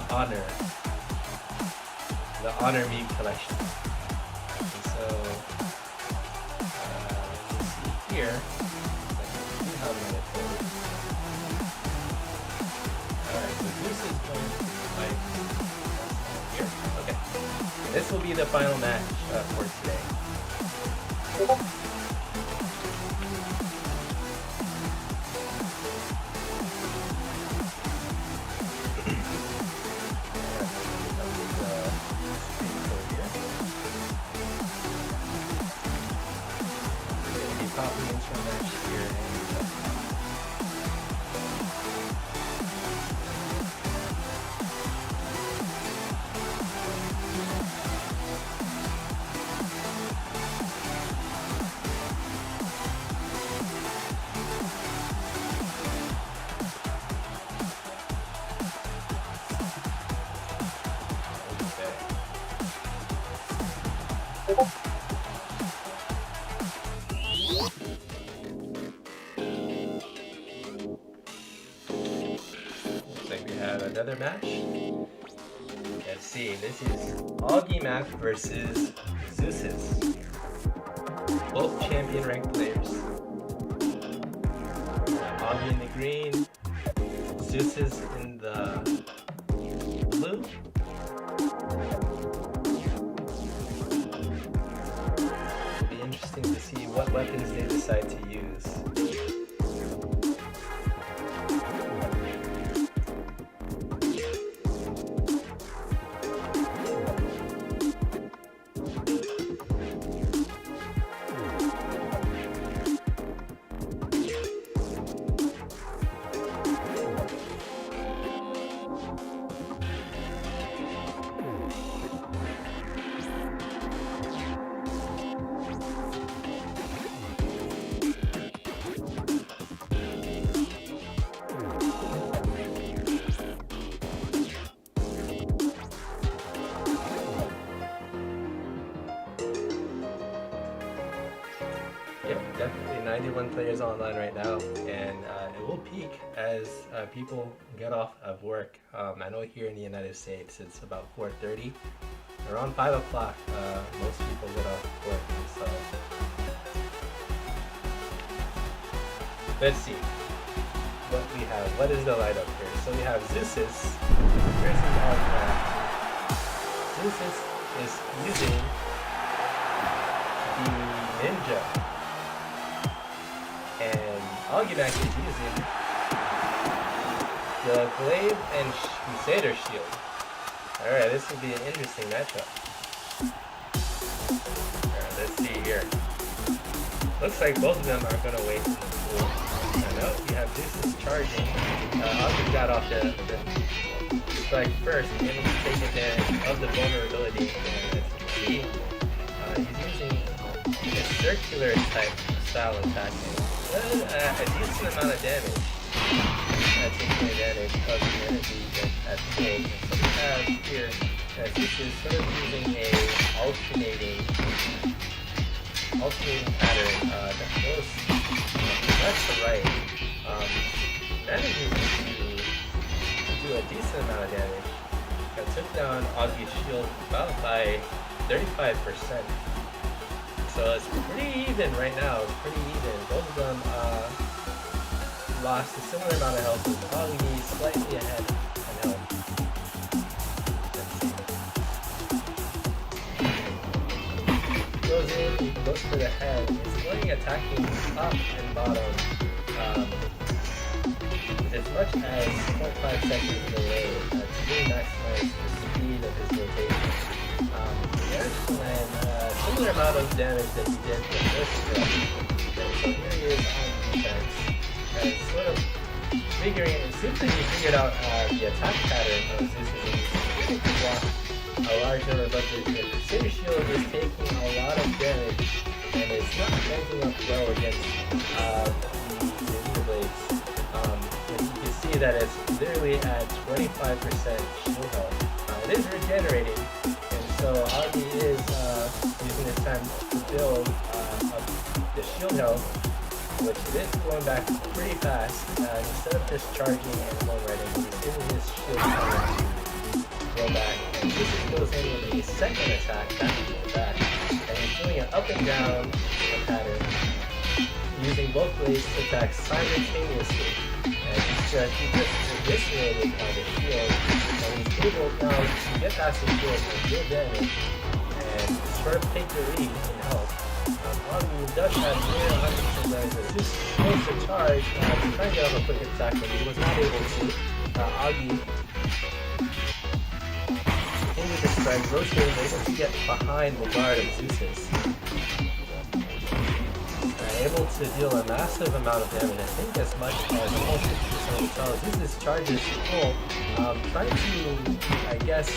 Honor meme collection. And so, you see here, alright, so Zeus is going here. Okay. And this will be the final match for today. Another match. Let's see, this is Augie Mac versus Zeus. Both champion ranked players. Augie in the green, Zeus is in the blue. It'll be interesting to see what weapons they decide to use. 91 players online right now, and it will peak as people get off of work. I know here in the United States it's about 4:30. Around 5 o'clock, most people get off work. So let's see what we have. What is the light up here? So we have Zeus versus Augie Mac. Zeus is using the Ninja, and Augie Mac is using the Glaive and Crusader Shield. Alright, this will be an interesting matchup. Alright, let's see here. Looks like both of them are going to wait in the pool. I know we have Zeus charging. Augie got off the strike first, able to take advantage of the vulnerability. And as you can see, he's using a circular type style attacking. A decent amount of damage. Taking advantage of the energy at play. So we have here, this is sort of using a alternating pattern that goes left to right. Manages to do a decent amount of damage. Took down Augie's shield about by 35%. So it's pretty even right now. It's pretty even. Both of them lost a similar amount of health, with Augie slightly ahead in health. Goes in, he goes for the head. He's going attacking top and bottom with as much as 0.5 seconds delay to really maximize the speed of his rotation. He managed to land a similar amount of damage that he did the first strike. So here he is on defense. And sort of figuring it, it seems like he figured out the attack pattern of Zeus' to block a large number, but the Crusader Shield is taking a lot of damage, and it's not ranking up well against the Ninja Blades. And you can see that it's literally at 25% shield health. It is regenerating, and so Augie is using his time to build up the shield health, which it is going back pretty fast. Instead of just charging and going right in, he's using his shield power to go back. And this goes in with a second attack back, and he's doing an up and down pattern, using both blades to attack simultaneously. And he just eviscerated by the shield, and he's able now to get past the shield and deal damage, and sort of take the lead in health. Augie does have near 100% damage, but Zeus goes to charge to try and get off a quick attack, but he was not able to. Augie continued to strike, rotating, able to get behind the guard of Zeus's. Able to deal a massive amount of damage, I think as much as almost 50%. So Zeus's charges full, trying to, I guess,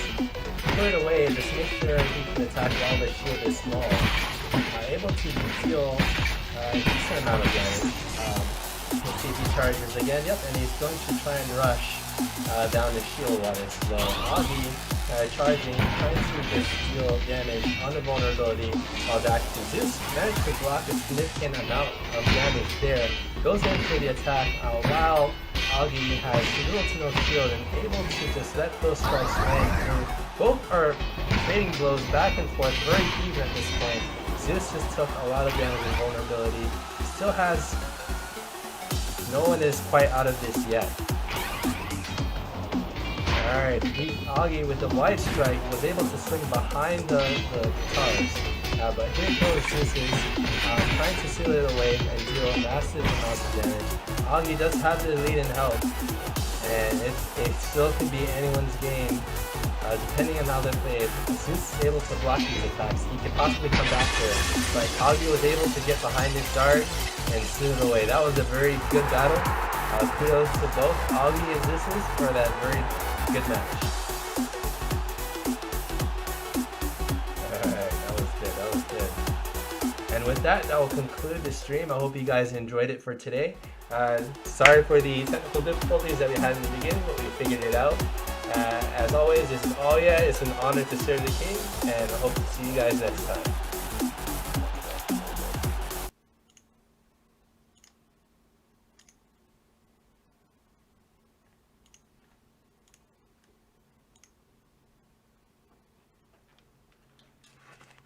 clear it away and just make sure he can attack while the shield is small. Able to deal a decent amount of damage. Let's see if he charges again. Yep, and he's going to try and rush down the shield while it's low. Augie charging, trying to just deal damage on the vulnerability while acting. Zeus managed to block a significant amount of damage there. Goes in for the attack while Augie has little to no shield and able to just let those strikes land through. Both are trading blows back and forth, very even at this point. Zeus just took a lot of damage and vulnerability. Still has... No one is quite out of this yet. Alright, Augie with the wide strike was able to swing behind the guitars. But here goes Zeus trying to seal it away and deal massive amounts of damage. Augie does have the lead in health, and it still could be anyone's game. Depending on how they play, if Zeus is able to block these attacks, he could possibly come back there. But Augie was able to get behind his guard and seal it away. That was a very good battle. Kudos to both Augie and Zeus for that very good match. Alright, that was good. And with that will conclude the stream. I hope you guys enjoyed it for today. Sorry for the technical difficulties that we had in the beginning, but we figured it out. As always, this is Awwyeeah. It's an honor to serve the king, and I hope to see you guys next time.